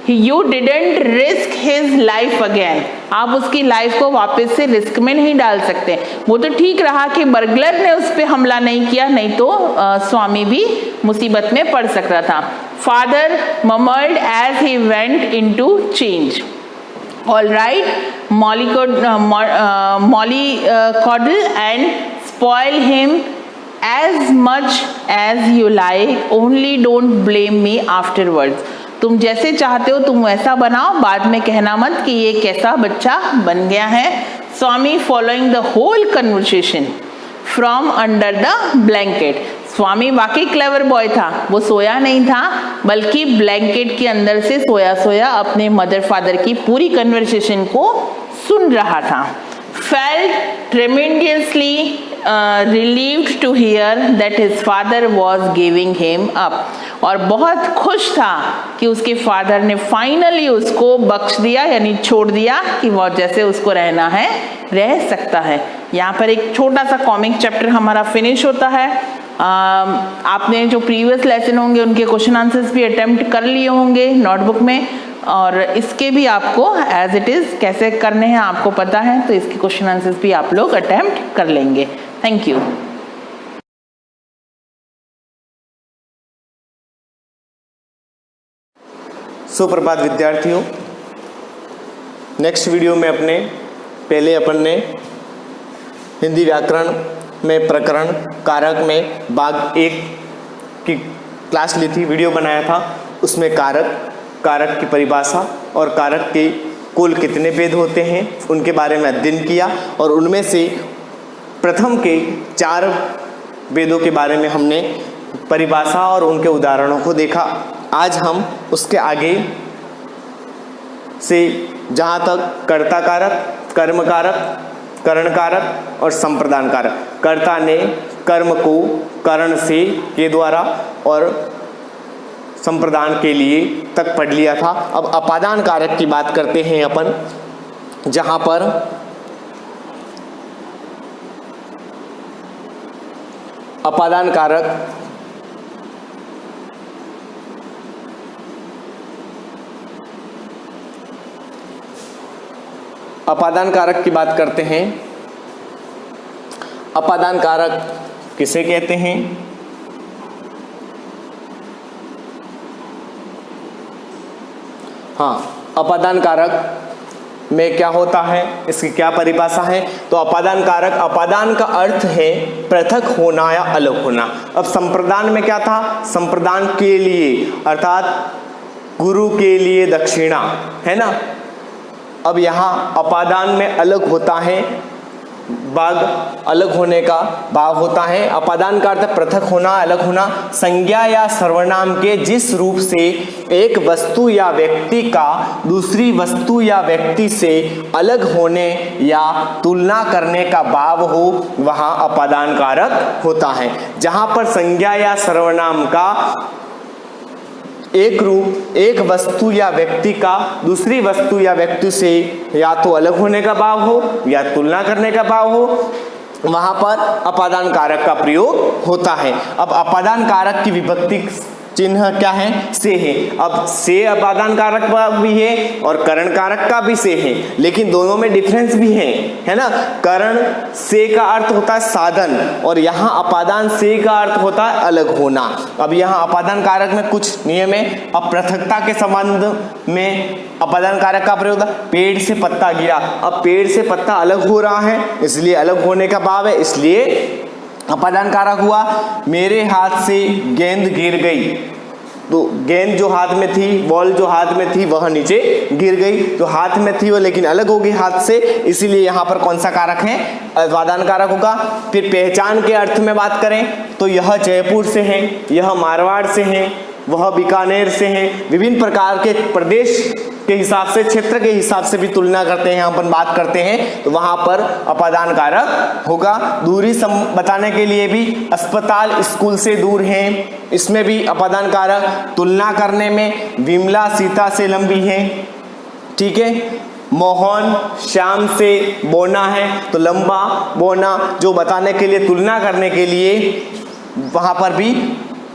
You didn't risk his life again, आप उसकी लाइफ को वापस से रिस्क में नहीं डाल सकते। वो तो ठीक रहा कि बर्गलर ने उस पर हमला नहीं किया, नहीं तो स्वामी भी मुसीबत में पड़ सकता था। Father murmured as he went into change. All right, mollycoddle and spoil him as much as you like, only don't blame me afterwards. तुम जैसे चाहते हो तुम वैसा बनाओ, बाद में कहना मत कि ये कैसा बच्चा बन गया है। Swami following the whole conversation from under the blanket, Swami वाकई क्लेवर बॉय था, वो सोया नहीं था बल्कि ब्लैंकेट के अंदर से सोया सोया अपने मदर फादर की पूरी कन्वर्सेशन को सुन रहा था। Felt tremendously relieved to hear that his father was giving him up, और बहुत खुश था कि उसके फादर ने फाइनली उसको बख्श दिया, यानी छोड़ दिया कि वो जैसे उसको रहना है रह सकता है। यहाँ पर एक छोटा सा कॉमिक चैप्टर हमारा फिनिश होता है। आपने जो प्रीवियस लेसन होंगे उनके क्वेश्चन आंसर्स भी अटेम्प्ट कर लिए होंगे नोटबुक में, और इसके भी आपको एज इट इज़ कैसे करने हैं आपको पता है, तो इसके क्वेश्चन आंसर्स भी आप लोग अटेम्प्ट कर लेंगे। Thank you. सुप्रभात विद्यार्थियों, नेक्स्ट वीडियो में पहले अपन ने हिंदी व्याकरण में प्रकरण कारक में भाग 1 की क्लास ली थी, वीडियो बनाया था। उसमें कारक की परिभाषा और कारक के कुल कितने भेद होते हैं उनके बारे में अध्ययन किया, और उनमें से प्रथम के 4 भेदों के बारे में हमने परिभाषा और उनके उदाहरणों को देखा। आज हम उसके आगे से जहाँ तक कर्ता कारक, कर्म कारक, करण कारक और संप्रदान कारक, कर्ता ने कर्म को करण से के द्वारा और संप्रदान के लिए तक पढ़ लिया था। अब अपादान कारक की बात करते हैं अपन, जहाँ पर अपादान कारक की बात करते हैं। अपादान कारक किसे कहते हैं? हाँ, अपादान कारक में क्या होता है, इसकी क्या परिभाषा है? तो अपादान कारक, अपादान का अर्थ है पृथक होना या अलग होना। अब संप्रदान में क्या था? संप्रदान के लिए, अर्थात गुरु के लिए दक्षिणा, है ना। अब यहाँ अपादान में अलग होता है, भाग अलग होने का भाव होता है। अपादान का अर्थ पृथक होना, अलग होना। संज्ञा या सर्वनाम के जिस रूप से एक वस्तु या व्यक्ति का दूसरी वस्तु या व्यक्ति से अलग होने या तुलना करने का भाव हो, वहाँ अपादान कारक होता है। जहाँ पर संज्ञा या सर्वनाम का एक रूप एक वस्तु या व्यक्ति का दूसरी वस्तु या व्यक्ति से या तो अलग होने का भाव हो या तुलना करने का भाव हो, वहां पर अपादान कारक का प्रयोग होता है। अब अपादान कारक की विभक्ति चिन्ह क्या है? से है। अब से अपादान कारक का भी है और करण कारक का भी से है, लेकिन दोनों में डिफरेंस भी है ना। करण से का अर्थ होता है साधन, और यहाँ अपादान से का अर्थ होता है अलग होना। अब यहाँ अपादान कारक में कुछ नियम है। अब पृथकता के संबंध में अपादान कारक का प्रयोग होता है। पेड़ से पत्ता गिरा, अब पेड़ से पत्ता अलग हो रहा है इसलिए अलग होने का भाव है, इसलिए अपादान कारक हुआ। मेरे हाथ से गेंद गिर गई, तो गेंद जो हाथ में थी, बॉल जो हाथ में थी वह नीचे गिर गई, तो हाथ में थी वो लेकिन अलग हो गई हाथ से, इसीलिए यहाँ पर कौन सा कारक है? अपादान कारक होगा। फिर पहचान के अर्थ में बात करें तो यह जयपुर से है, यह मारवाड़ से है, वह बीकानेर से हैं। विभिन्न प्रकार के प्रदेश के हिसाब से, क्षेत्र के हिसाब से भी तुलना करते हैं, अपन बात करते हैं, तो वहां पर अपादान कारक होगा। दूरी बताने के लिए भी अस्पताल स्कूल से दूर हैं, इसमें भी अपादान कारक। तुलना करने में विमला सीता से लंबी है, ठीक है। मोहन श्याम से बौना है, तो लंबा बौना जो बताने के लिए, तुलना करने के लिए वहां पर भी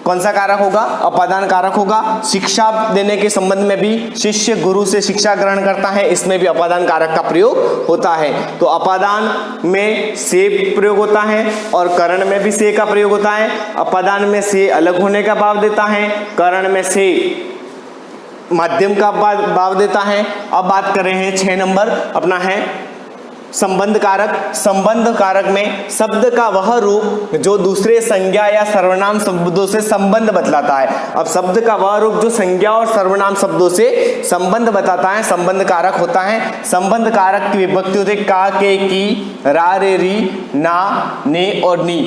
कौन सा कारक होगा? अपादान कारक होगा। शिक्षा देने के संबंध में भी शिष्य गुरु से शिक्षा ग्रहण करता है, इसमें भी अपादान कारक का प्रयोग होता है। तो अपादान में से प्रयोग होता है और करण में भी से का प्रयोग होता है। अपादान में से अलग होने का भाव देता है, करण में से माध्यम का भाव देता है। अब बात कर रहे हैं 6 नंबर अपना है संबंध कारक। संबंध कारक में शब्द का वह रूप जो दूसरे संज्ञा या सर्वनाम शब्दों से संबंध बतलाता है। अब शब्द का वह रूप जो संज्ञा और सर्वनाम शब्दों से संबंध बताता है, संबंध कारक होता है। संबंध कारक की विभक्ति होती है का, के, की, रा, रे, री, ना, ने और नी।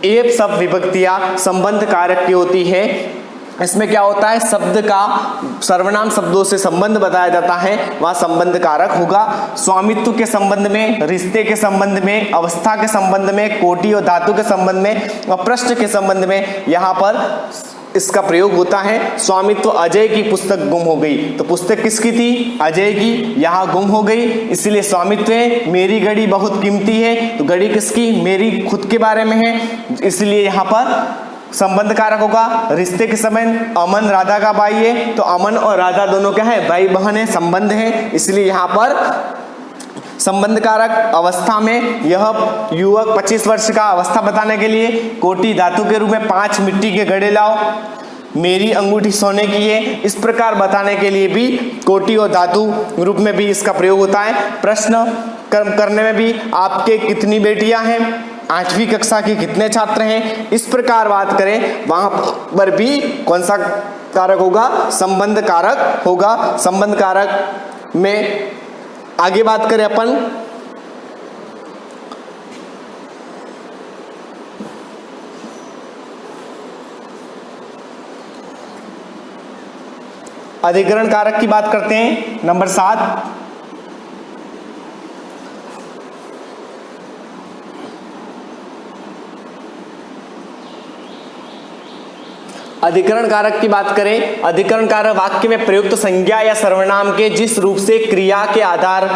ये सब विभक्तियां संबंध कारक की होती है। इसमें क्या होता है? शब्द का सर्वनाम शब्दों से संबंध बताया जाता है, वह संबंध कारक होगा। स्वामित्व के संबंध में, रिश्ते के संबंध में, अवस्था के संबंध में, कोटि और धातु के संबंध में और प्रश्न के संबंध में यहाँ पर इसका प्रयोग होता है। स्वामित्व, अजय की पुस्तक गुम हो गई, तो पुस्तक किसकी थी? अजय की, यहाँ गुम हो गई, इसलिए स्वामित्व है। मेरी घड़ी बहुत कीमती है, तो घड़ी किसकी? मेरी खुद के बारे में है, इसलिए यहाँ पर संबंध कारक होगा। रिश्ते के संबंध, अमन राधा का भाई है, तो अमन और राधा दोनों क्या है? भाई बहन है, संबंध है, इसलिए यहाँ पर संबंध कारक। अवस्था में यह युवक 25 वर्ष का अवस्था बताने के लिए कोटि धातु के रूप में 5 मिट्टी के घड़े लाओ, मेरी अंगूठी सोने की है, इस प्रकार बताने के लिए भी कोटि और धातु रूप में भी इसका प्रयोग होता है। प्रश्न करने में भी आपके कितनी बेटियां हैं, 8वीं कक्षा के कितने छात्र हैं, इस प्रकार बात करें वहां पर भी कौन सा कारक होगा? संबंध कारक होगा। संबंध कारक में आगे बात करें अपन अधिकरण कारक की बात करते हैं। नंबर 7 अधिकरण कारक की बात करें। अधिकरण कारक वाक्य में प्रयुक्त संज्ञा या सर्वनाम के जिस रूप से क्रिया के आधार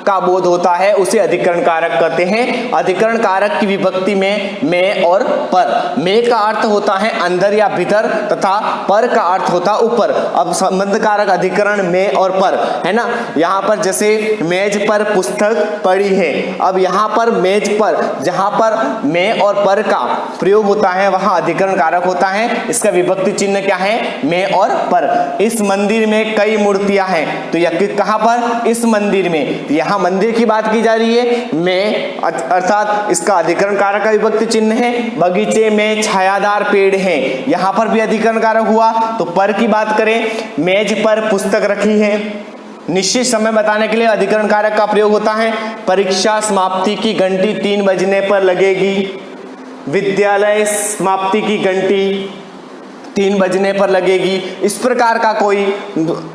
का बोध होता है उसे अधिकरण कारक कहते हैं। अधिकरण कारक की विभक्ति में और पर। में का अर्थ होता है अंदर या भीतर तथा पर का अर्थ होता ऊपर। अब संबंध कारक अधिकरण में और पर है ना। यहाँ पर जैसे मेज पर पुस्तक पड़ी है, अब यहाँ पर मेज पर जहाँ पर में और पर का प्रयोग होता है वहाँ अधिकरण कारक होता है। इसका विभक्ति चिन्ह क्या है? में और पर। इस मंदिर में कई मूर्तियां हैं, तो यह कहां पर? इस मंदिर में। यहाँ मंदिर की बात की जा रही है, में अर्थात इसका अधिकरण कारक का विभक्ति चिन्ह है। बगीचे में छायादार पेड़ हैं, यहाँ पर भी अधिकरण कारक हुआ। तो पर की बात करें, मेज पर पुस्तक रखी है, निश्चित समय बताने के लिए अधिकरण कारक का प्रयोग होता है। परीक्षा समाप्ति की घंटी 3 बजने पर लगेगी, विद्यालय समाप्ति की घंटी 3 बजने पर लगेगी। इस प्रकार का कोई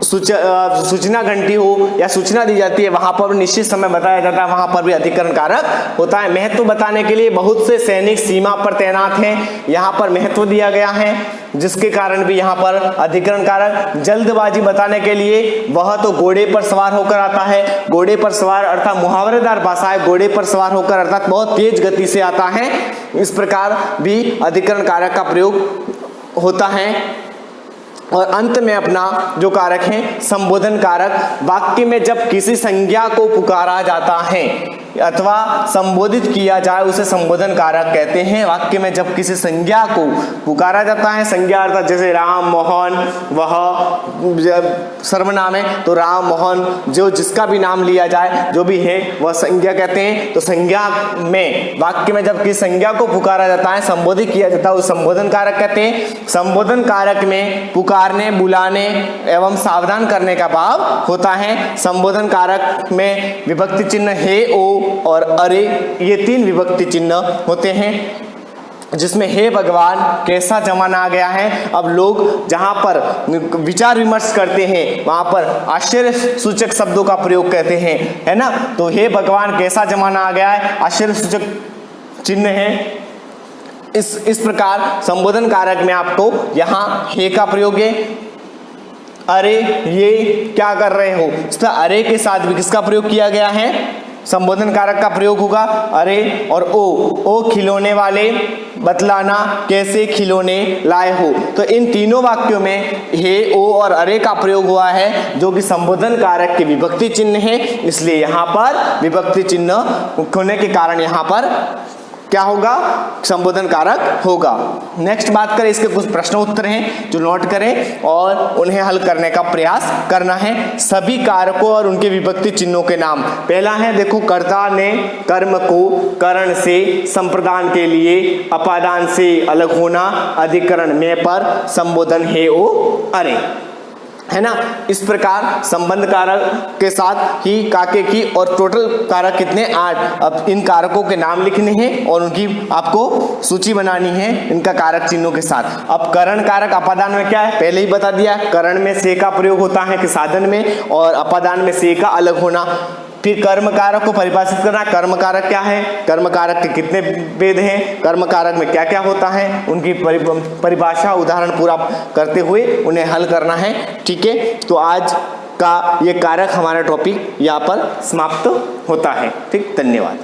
सूचना घंटी हो या सूचना दी जाती है वहां पर निश्चित समय बताया जाता है, वहां पर भी अधिकरण कारक होता है। महत्व बताने के लिए बहुत से सैनिक सीमा पर तैनात हैं, यहाँ पर महत्व दिया गया है जिसके कारण भी यहाँ पर अधिकरण कारक। जल्दबाजी बताने के लिए वह तो घोड़े पर सवार होकर आता है, घोड़े पर सवार अर्थात मुहावरेदार भाषा है, घोड़े पर सवार होकर अर्थात बहुत तेज गति से आता है। इस प्रकार भी अधिकरण कारक का प्रयोग होता है। और अंत में अपना जो कारक है संबोधन कारक। वाक्य में जब किसी संज्ञा को पुकारा जाता है अथवा संबोधित किया जाए उसे संबोधन कारक कहते हैं। वाक्य में जब किसी संज्ञा को पुकारा जाता है, संज्ञा अर्थात जैसे राम मोहन, वह सर्वनाम है तो राम मोहन जो जिसका भी नाम लिया जाए जो भी है वह संज्ञा कहते हैं। तो संज्ञा में वाक्य में जब किसी संज्ञा को पुकारा जाता है, संबोधित किया जाता है उसे संबोधन कारक कहते हैं। संबोधन कारक में पुकारने, बुलाने एवं सावधान करने का भाव होता है। संबोधन कारक में विभक्ति चिन्ह हे, ओ और अरे ये 3 विभक्ति चिन्ह होते हैं। जिसमें हे भगवान कैसा जमाना आ गया है। अब लोग जहां पर विचार विमर्श करते हैं वहां पर आश्चर्य सूचक शब्दों का प्रयोग करते हैं, है ना। तो हे भगवान कैसा जमाना आ गया है, आश्चर्य सूचक चिन्ह है। इस प्रकार संबोधन कारक में आपको यहाँ हे का प्रयोग है। अरे ये क्या कर रहे हो, इस पर अरे के साथ भी किसका प्रयोग किया गया है, संबोधन कारक का प्रयोग होगा अरे। और ओ खिलौने वाले बतलाना कैसे खिलौने लाए हो। तो इन तीनों वाक्यों में हे, ओ और अरे का प्रयोग हुआ है जो कि संबोधन कारक के विभक्ति चिन्ह है। इसलिए यहाँ पर विभक्ति चिन्ह होने के कारण यहाँ पर क्या होगा, संबोधन कारक होगा। नेक्स्ट बात करें, इसके कुछ प्रश्न उत्तर हैं जो नोट करें और उन्हें हल करने का प्रयास करना है। सभी कारकों और उनके विभक्ति चिन्हों के नाम। पहला है देखो, कर्ता ने कर्म को करण से संप्रदान के लिए अपादान से अलग होना, अधिकरण में पर संबोधन हे ओ अरे, है ना। इस प्रकार संबंध कारक के साथ ही काके की और टोटल कारक कितने 8। अब इन कारकों के नाम लिखने हैं और उनकी आपको सूची बनानी है इनका कारक चिन्हों के साथ। अब करण कारक अपादान में क्या है, पहले ही बता दिया, करण में से का प्रयोग होता है कि साधन में, और अपादान में से का अलग होना। फिर कर्म कारक को परिभाषित करना, कर्म कारक क्या है, कर्म कारक के कितने भेद हैं, कर्म कारक में क्या क्या होता है, उनकी परिभाषा उदाहरण पूरा करते हुए उन्हें हल करना है। ठीक है, तो आज का ये कारक हमारा टॉपिक यहाँ पर समाप्त होता है। ठीक, धन्यवाद।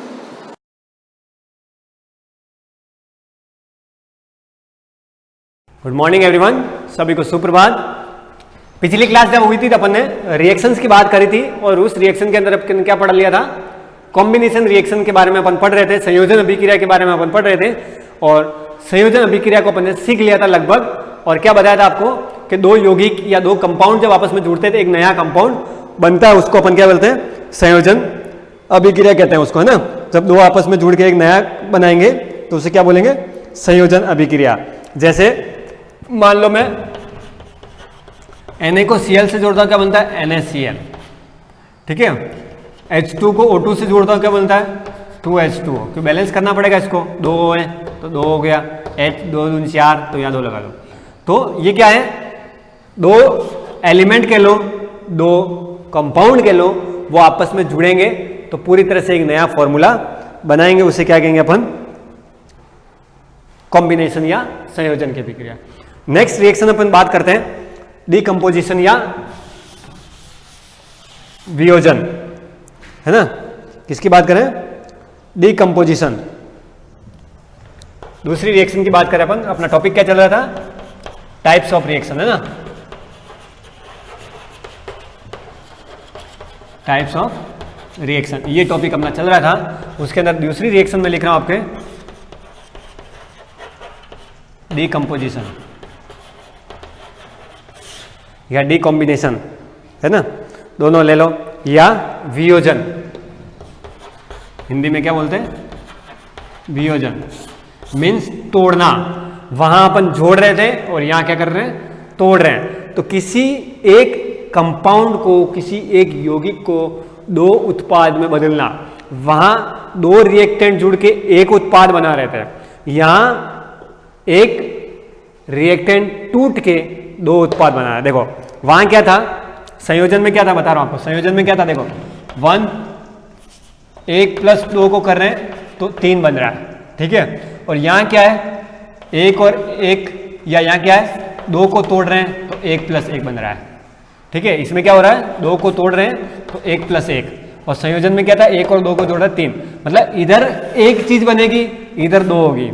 गुड मॉर्निंग एवरीवन, सभी को सुप्रभात। पिछली क्लास जब हुई थी तो अपन ने रिएक्शंस की बात करी थी और उस रिएक्शन के अंदर अपन क्या पढ़ लिया था, कॉम्बिनेशन रिएक्शन के बारे में अपन पढ़ रहे थे, संयोजन अभिक्रिया के बारे में अपन पढ़ रहे थे। और संयोजन अभिक्रिया को अपन ने सीख लिया था लगभग। और क्या बताया था आपको कि दो यौगिक या दो कंपाउंड जब आपस में जुड़ते थे एक नया कंपाउंड बनता है, उसको अपन क्या बोलते हैं, संयोजन अभिक्रिया कहते हैं उसको, है ना। जब दो आपस में जुड़ के एक नया बनाएंगे तो उसे क्या बोलेंगे, संयोजन अभिक्रिया। जैसे मान लो मैं Na को Cl से जोड़ता हूं, क्या बनता है, NaCl। ठीक है, H2 को O2 से जोड़ता हूं, क्या बनता है, 2H2O। क्यों बैलेंस करना पड़ेगा इसको, 2 है तो 2 हो गया, H 2 दूनी 4, तो यहाँ 2 लगा लो। तो ये क्या है, दो एलिमेंट के लो, दो कंपाउंड के लो, वो आपस में जुड़ेंगे तो पूरी तरह से एक नया फॉर्मूला बनाएंगे। उसे क्या कहेंगे अपन, कॉम्बिनेशन या संयोजन की अभिक्रिया। नेक्स्ट रिएक्शन अपन बात करते हैं डिकम्पोजिशन या वियोजन, है ना। किसकी बात करें, डिकम्पोजिशन। दूसरी रिएक्शन की बात करें अपन, अपना टॉपिक क्या चल रहा था, टाइप्स ऑफ रिएक्शन, है ना, टाइप्स ऑफ रिएक्शन, ये टॉपिक अपना चल रहा था। उसके अंदर दूसरी रिएक्शन में लिख रहा हूं आपके डिकम्पोजिशन या डिकॉम्बिनेशन, है ना, दोनों ले लो, या वियोजन, हिंदी में क्या बोलते हैं, वियोजन मीन्स तोड़ना। वहां अपन जोड़ रहे थे और यहां क्या कर रहे हैं, तोड़ रहे हैं। तो किसी एक कंपाउंड को, किसी एक यौगिक को दो उत्पाद में बदलना, वहां दो रिएक्टेंट जुड़ के एक उत्पाद बना रहे थे, यहां एक रिएक्टेंट टूट के दो उत्पाद बना है। देखो वहां क्या था, संयोजन में क्या था, बता रहा हूं आपको, संयोजन में क्या था, देखो 1 1 + 2 को कर रहे हैं तो 3 बन रहा है, ठीक है। और यहां क्या है, 1 और 1, या यहां क्या है, 2 को तोड़ रहे हैं तो 1 + 1 बन रहा है, ठीक है। इसमें क्या हो रहा है, 2 को तोड़ रहे हैं तो 1 + 1, और संयोजन में क्या था, 1 और 2 को जोड़ रहा है 3, मतलब इधर एक चीज बनेगी, इधर 2 होगी।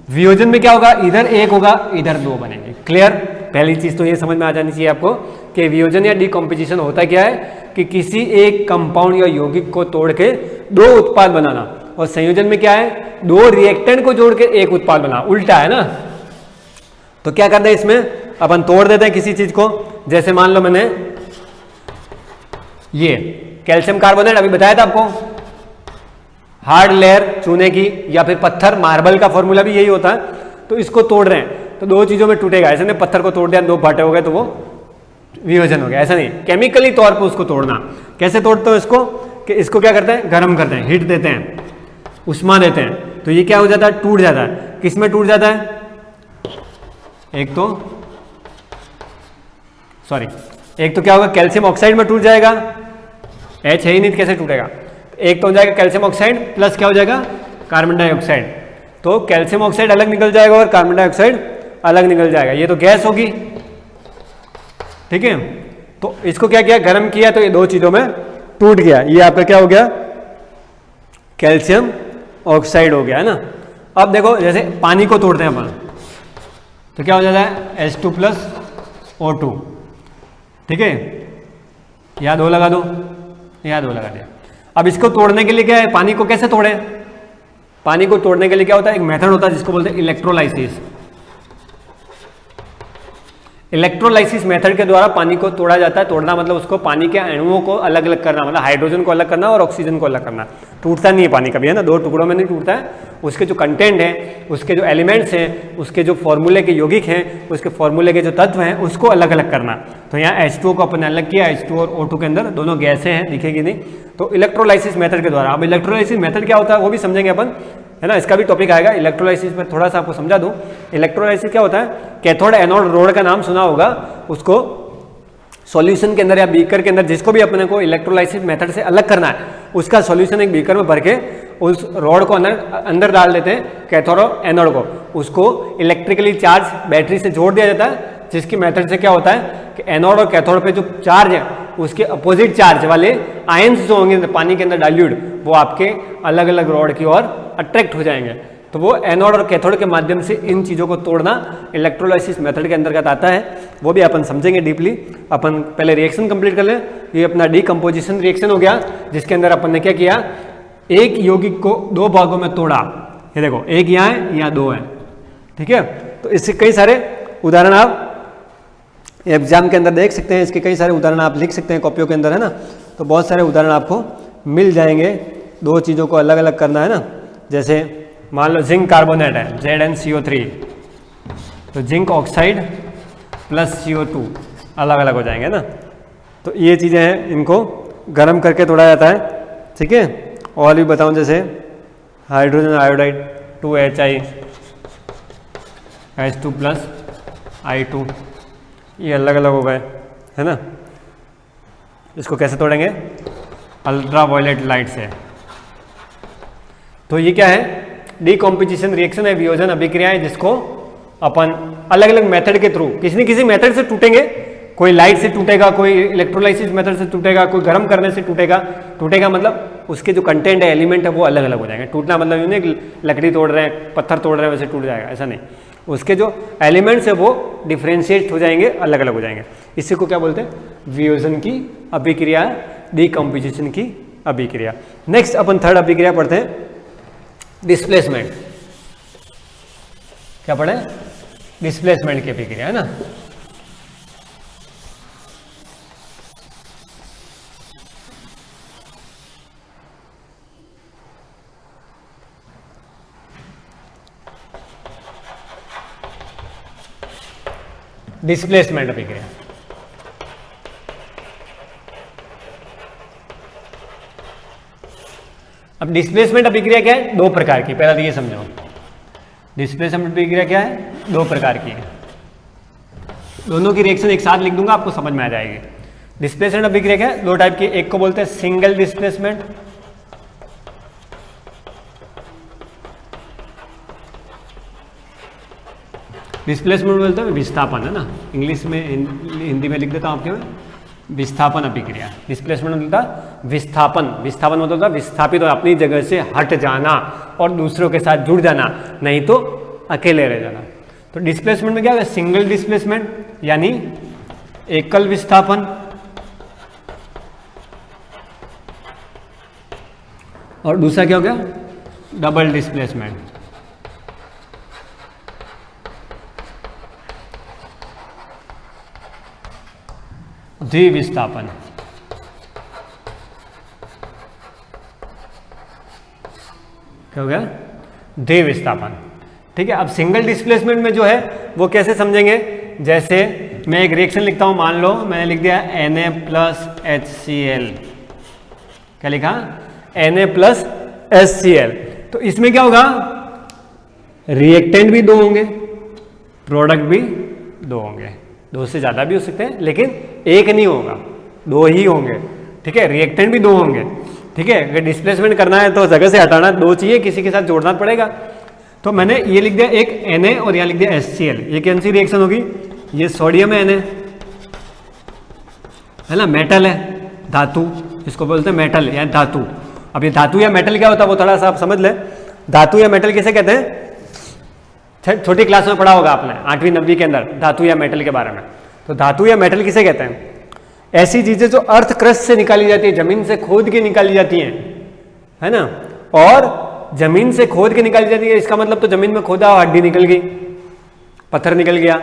वियोजन में क्या होगा, इधर 1 होगा, इधर 2 बनेंगे। क्लियर, पहली चीज तो ये समझ में आ जानी चाहिए आपको कि वियोजन या डिकम्पोजिशन होता क्या है कि किसी एक कंपाउंड या यौगिक को तोड़ के दो उत्पाद बनाना, और संयोजन में क्या है, दो रिएक्टेंट को जोड़ के एक उत्पाद बनाना, उल्टा है ना। तो क्या करते हैं इसमें, अपन तोड़ देते हैं किसी चीज को। जैसे मान लो मैंने ये कैल्शियम कार्बोनेट अभी बताया था आपको, हार्ड लेयर चूने की या फिर पत्थर, मार्बल का फॉर्मूला भी यही होता है। तो इसको तोड़ रहे हैं तो दो चीजों में टूटेगा, ऐसे नहीं पत्थर को तोड़ दिया, 2 फाटे हो गए तो वो वियोजन हो गया, ऐसा नहीं। केमिकली तौर पर उसको तोड़ना, कैसे तोड़ते हो इसको, कि इसको क्या करते हैं, गर्म करते हैं, हीट देते हैं, उष्मा देते हैं, तो ये क्या हो जाता है, टूट जाता है। किस में टूट जाता है, एक तो क्या होगा, कैल्शियम ऑक्साइड में टूट जाएगा, H है ही नहीं तो कैसे टूटेगा। एक तो हो जाएगा कैल्शियम ऑक्साइड प्लस क्या हो जाएगा, कार्बन डाइऑक्साइड। तो कैल्शियम ऑक्साइड अलग निकल जाएगा और कार्बन डाइऑक्साइड अलग निकल जाएगा, ये तो गैस होगी, ठीक है। तो इसको क्या किया, गर्म किया तो ये दो चीजों में टूट गया, ये आपका क्या हो गया, कैल्शियम ऑक्साइड हो गया, है ना। अब देखो जैसे पानी को तोड़ते हैं अपन, तो क्या हो जाता है, H2 प्लस O2, ठीक है। यहाँ 2 लगा दो, यहाँ 2 लगा दिया। अब इसको तोड़ने के लिए क्या है, पानी को कैसे तोड़े, पानी को तोड़ने के लिए क्या होता है, एक मेथड होता है जिसको बोलते हैं इलेक्ट्रोलाइसिस। इलेक्ट्रोलाइसिस मेथड के द्वारा पानी को तोड़ा जाता है। तोड़ना मतलब उसको पानी के अणुओं को अलग अलग करना, मतलब हाइड्रोजन को अलग करना और ऑक्सीजन को अलग करना। टूटता नहीं है पानी कभी, है ना, 2 टुकड़ों में नहीं टूटता है। उसके जो कंटेंट है, उसके जो एलिमेंट्स हैं, उसके जो फॉर्मूले के यौगिक हैं, उसके फॉर्मूले के जो तत्व हैं, उसको अलग अलग करना। तो यहाँ H2O को अपन अलग किया, H2 और O2 के अंदर दोनों गैसें हैं, दिखेगी नहीं, तो इलेक्ट्रोलाइसिस मेथड के द्वारा। अब इलेक्ट्रोलाइसिस मेथड क्या होता है वो भी समझेंगे अपन, है ना, इसका भी टॉपिक आएगा। इलेक्ट्रोलाइसिस में थोड़ा सा आपको समझा दूं, इलेक्ट्रोलाइसिस क्या होता है, कैथोड एनोड रोड का नाम सुना होगा, उसको सॉल्यूशन के अंदर या बीकर के अंदर जिसको भी अपने को इलेक्ट्रोलाइसिस मेथड से अलग करना है, उसका सॉल्यूशन एक बीकर में भर के उस रॉड को अंदर डाल देते हैं, कैथोड और एनोड को, उसको इलेक्ट्रिकली चार्ज बैटरी से जोड़ दिया जाता है, जिसकी मेथड से क्या होता है कि एनोड और कैथोड पे जो चार्ज है उसके अपोजिट चार्ज वाले आयंस जो होंगे पानी के अंदर डाइल्यूट, वो आपके अलग अलग रॉड की ओर अट्रैक्ट हो जाएंगे। तो वो एनोड और कैथोड के माध्यम से इन चीज़ों को तोड़ना इलेक्ट्रोलाइसिस मेथड के अंतर्गत आता है, वो भी अपन समझेंगे डीपली। अपन पहले रिएक्शन कंप्लीट कर लें। ये अपना डीकम्पोजिशन रिएक्शन हो गया, जिसके अंदर अपन ने क्या किया, एक यौगिक को 2 भागों में तोड़ा। ये देखो, एक यहाँ है, यहाँ 2 है, ठीक है। तो इससे कई सारे उदाहरण आप एग्जाम के अंदर देख सकते हैं, इसके कई सारे उदाहरण आप लिख सकते हैं कॉपियों के अंदर, है ना। तो बहुत सारे उदाहरण आपको मिल जाएंगे। 2 चीज़ों को अलग अलग करना है ना, जैसे मान लो जिंक कार्बोनेट है, ZnCO3, तो जिंक ऑक्साइड प्लस CO2 अलग अलग हो जाएंगे ना। तो ये चीज़ें हैं, इनको गर्म करके तोड़ा जाता है, ठीक है। और भी बताऊं, जैसे hydrogen iodide 2HI H2 plus I2, ये अलग अलग हो गए, है ना। इसको कैसे तोड़ेंगे, अल्ट्रा वायलेट लाइट से। तो ये क्या है, डीकॉम्पोजिशन रिएक्शन है, वियोजन अभिक्रिया है, जिसको अपन अलग अलग मेथड के थ्रू किसी न किसी मेथड से टूटेंगे। कोई लाइट से टूटेगा, कोई इलेक्ट्रोलाइसिस मेथड से टूटेगा, कोई गर्म करने से टूटेगा मतलब उसके जो कंटेंट है, एलिमेंट है, वो अलग अलग हो जाएंगे। टूटना मतलब यूँ नहीं लकड़ी तोड़ रहे हैं, पत्थर तोड़ रहे हैं वैसे टूट जाएगा, ऐसा नहीं। उसके जो एलिमेंट्स है वो डिफ्रेंशिएट हो जाएंगे, अलग अलग हो जाएंगे। इसी को क्या बोलते हैं, वियोजन की अभिक्रिया, डीकम्पोजिशन की अभिक्रिया। नेक्स्ट अपन थर्ड अभिक्रिया पढ़ते हैं, डिस्प्लेसमेंट। क्या पढ़े, डिस्प्लेसमेंट की अभिक्रिया, है ना। डिस्प्लेसमेंट अभिक्रिया, अब डिस्प्लेसमेंट अभिक्रिया क्या है, 2 प्रकार की। पहला तो ये समझो, डिस्प्लेसमेंट अभिक्रिया क्या है, 2 प्रकार की है। दोनों की रिएक्शन एक साथ लिख दूंगा, आपको समझ में आ जाएगी। डिस्प्लेसमेंट अभिक्रिया क्या है, 2 टाइप की। एक को बोलते हैं सिंगल डिस्प्लेसमेंट, डिस्प्लेसमेंट बोलते हैं विस्थापन, है ना। इंग्लिश में, हिंदी में लिख देता हूँ आपके में, विस्थापन अभिक्रिया। डिस्प्लेसमेंट होता है विस्थापन, विस्थापन मतलब होता है विस्थापित और अपनी जगह से हट जाना और दूसरों के साथ जुड़ जाना, नहीं तो अकेले रह जाना। तो डिस्प्लेसमेंट में क्या होगा, सिंगल डिस्प्लेसमेंट यानी एकल विस्थापन, और दूसरा क्या हो गया, डबल डिस्प्लेसमेंट। द्विविस्थापन। क्या हो गया, द्विविस्थापन, ठीक है। अब सिंगल डिस्प्लेसमेंट में जो है वो कैसे समझेंगे, जैसे मैं एक रिएक्शन लिखता हूं, मान लो मैंने लिख दिया Na प्लस HCl। क्या लिखा, Na प्लस HCl। तो इसमें क्या होगा, रिएक्टेंट भी 2 होंगे, प्रोडक्ट भी 2 होंगे, 2 से ज़्यादा भी हो सकते हैं लेकिन एक नहीं होगा, 2 ही होंगे, ठीक है। रिएक्टेंट भी 2 होंगे, ठीक है। अगर डिस्प्लेसमेंट करना है तो जगह से हटाना 2 चाहिए, किसी के साथ जोड़ना पड़ेगा। तो मैंने ये लिख दिया एक Na और यहाँ लिख दिया HCl। ये कौन सी रिएक्शन होगी? ये सोडियम है Na, है ना, मेटल है, धातु, इसको बोलते हैं मेटल या धातु। अब ये धातु या मेटल क्या होता है वो थोड़ा सा आप समझ लें। धातु या मेटल किसे कहते हैं? छोटी क्लास में पढ़ा होगा आपने 8वीं 9वीं के अंदर धातु या मेटल के बारे में। तो धातु या मेटल किसे कहते हैं? ऐसी चीजें जो अर्थ क्रस्ट से निकाली जाती है, जमीन से खोद के निकाली जाती हैं, है ना। और जमीन से खोद के निकाली जाती है, इसका मतलब तो जमीन में खोदा और हड्डी निकल गई, पत्थर निकल गया,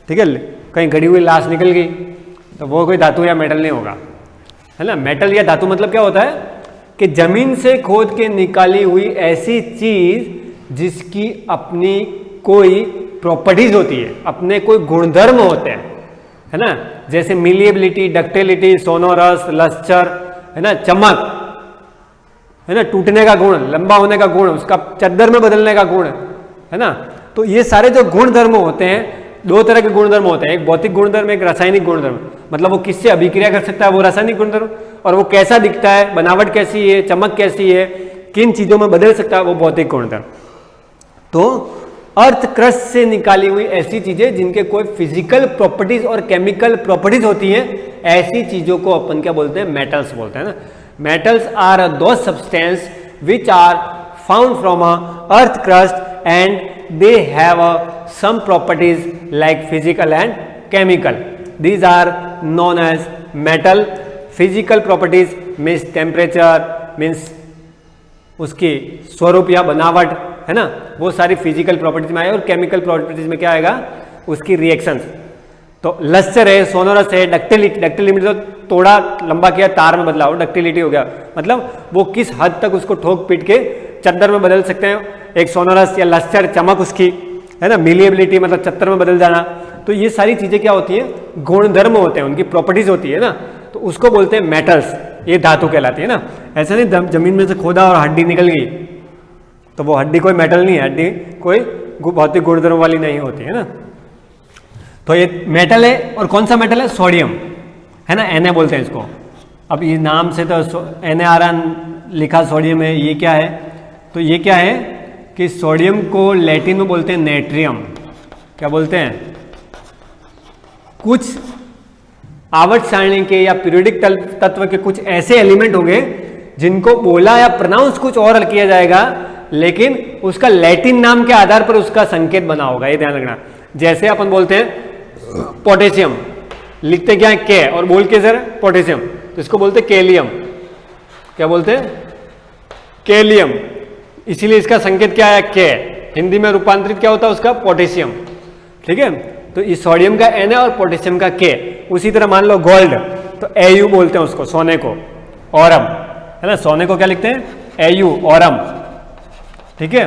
ठीक है, कहीं गड़ी हुई लाश निकल गई, तो वो कोई धातु या मेटल नहीं होगा, है ना। मेटल या धातु मतलब क्या होता है कि जमीन से खोद के निकाली हुई ऐसी चीज जिसकी अपनी कोई प्रॉपर्टीज होती है, अपने कोई गुणधर्म होते हैं, है ना। जैसे मिलिएबिलिटी, डक्टिलिटी, सोनोरस, लस्चर, है ना, चमक, है ना, टूटने का गुण, लंबा होने का गुण, उसका चद्दर में बदलने का गुण, है ना। तो ये सारे जो गुण धर्म होते हैं, 2 तरह के गुण धर्म होते हैं, एक भौतिक गुण धर्म, एक रासायनिक गुण धर्म। मतलब वो किससे अभिक्रिया कर सकता है, वो रासायनिक गुण धर्म, और वो कैसा दिखता है, बनावट कैसी है, चमक कैसी है, किन चीजों में बदल सकता है, वो भौतिक गुण धर्म। तो अर्थ क्रस्ट से निकाली हुई ऐसी चीजें जिनके कोई फिजिकल प्रॉपर्टीज और केमिकल प्रॉपर्टीज होती हैं, ऐसी चीजों को अपन क्या बोलते हैं? मेटल्स बोलते हैं ना। Metals are those substance which are found from a earth crust and they have some properties like physical and chemical. These are known as metal. Physical properties means temperature, means उसकी स्वरूप या बनावट, है ना, वो सारी फिजिकल प्रॉपर्टीज में आए। और केमिकल प्रॉपर्टीज में क्या आएगा? उसकी रिएक्शंस। तो लस्चर है, सोनोरस है, डक्टिलिटी, डक्टिलिटी तो तोड़ा लंबा किया तार में बदला, वो डक्टिलिटी हो गया। मतलब वो किस हद तक उसको ठोक पीट के चद्दर में बदल सकते हैं। एक सोनोरस या लस्चर, चमक उसकी, है ना, मिलिएबिलिटी मतलब चद्दर में बदल जाना। तो ये सारी चीजें क्या होती हैं? गुणधर्म होते हैं, उनकी प्रॉपर्टीज होती है ना, तो उसको बोलते हैं मेटल्स। ये धातु कहलाती है ना। ऐसा नहीं जमीन में से खोदा और हड्डी निकल गई तो वो हड्डी कोई मेटल नहीं है, हड्डी कोई भौतिक गुणधर्म वाली नहीं होती है ना। तो ये मेटल है। और कौन सा मेटल है? सोडियम, है ना, Na बोलते हैं इसको। अब ये नाम से तो Na लिखा सोडियम है। ये क्या है? तो ये क्या है कि सोडियम को लैटिन में बोलते हैं नेट्रियम। क्या बोलते हैं? कुछ आवर्त सारणी के या पीरियोडिक तत्व के कुछ ऐसे एलिमेंट होंगे जिनको बोला या प्रोनाउंस कुछ और किया जाएगा, लेकिन उसका लैटिन नाम के आधार पर उसका संकेत बना होगा। ये ध्यान रखना। जैसे अपन बोलते हैं पोटेशियम, लिखते क्या है? के, और बोल के सर पोटेशियम, तो इसको बोलते हैं केलियम। क्या बोलते हैं? केलियम। इसीलिए इसका संकेत क्या है? के। हिंदी में रूपांतरित क्या होता है उसका? पोटेशियम। ठीक है। तो इस सोडियम का Na और पोटेशियम का K। उसी तरह मान लो गोल्ड, तो Au बोलते हैं उसको, सोने को, औरम, है ना। सोने को क्या लिखते हैं? Au, Aurum. ठीक है।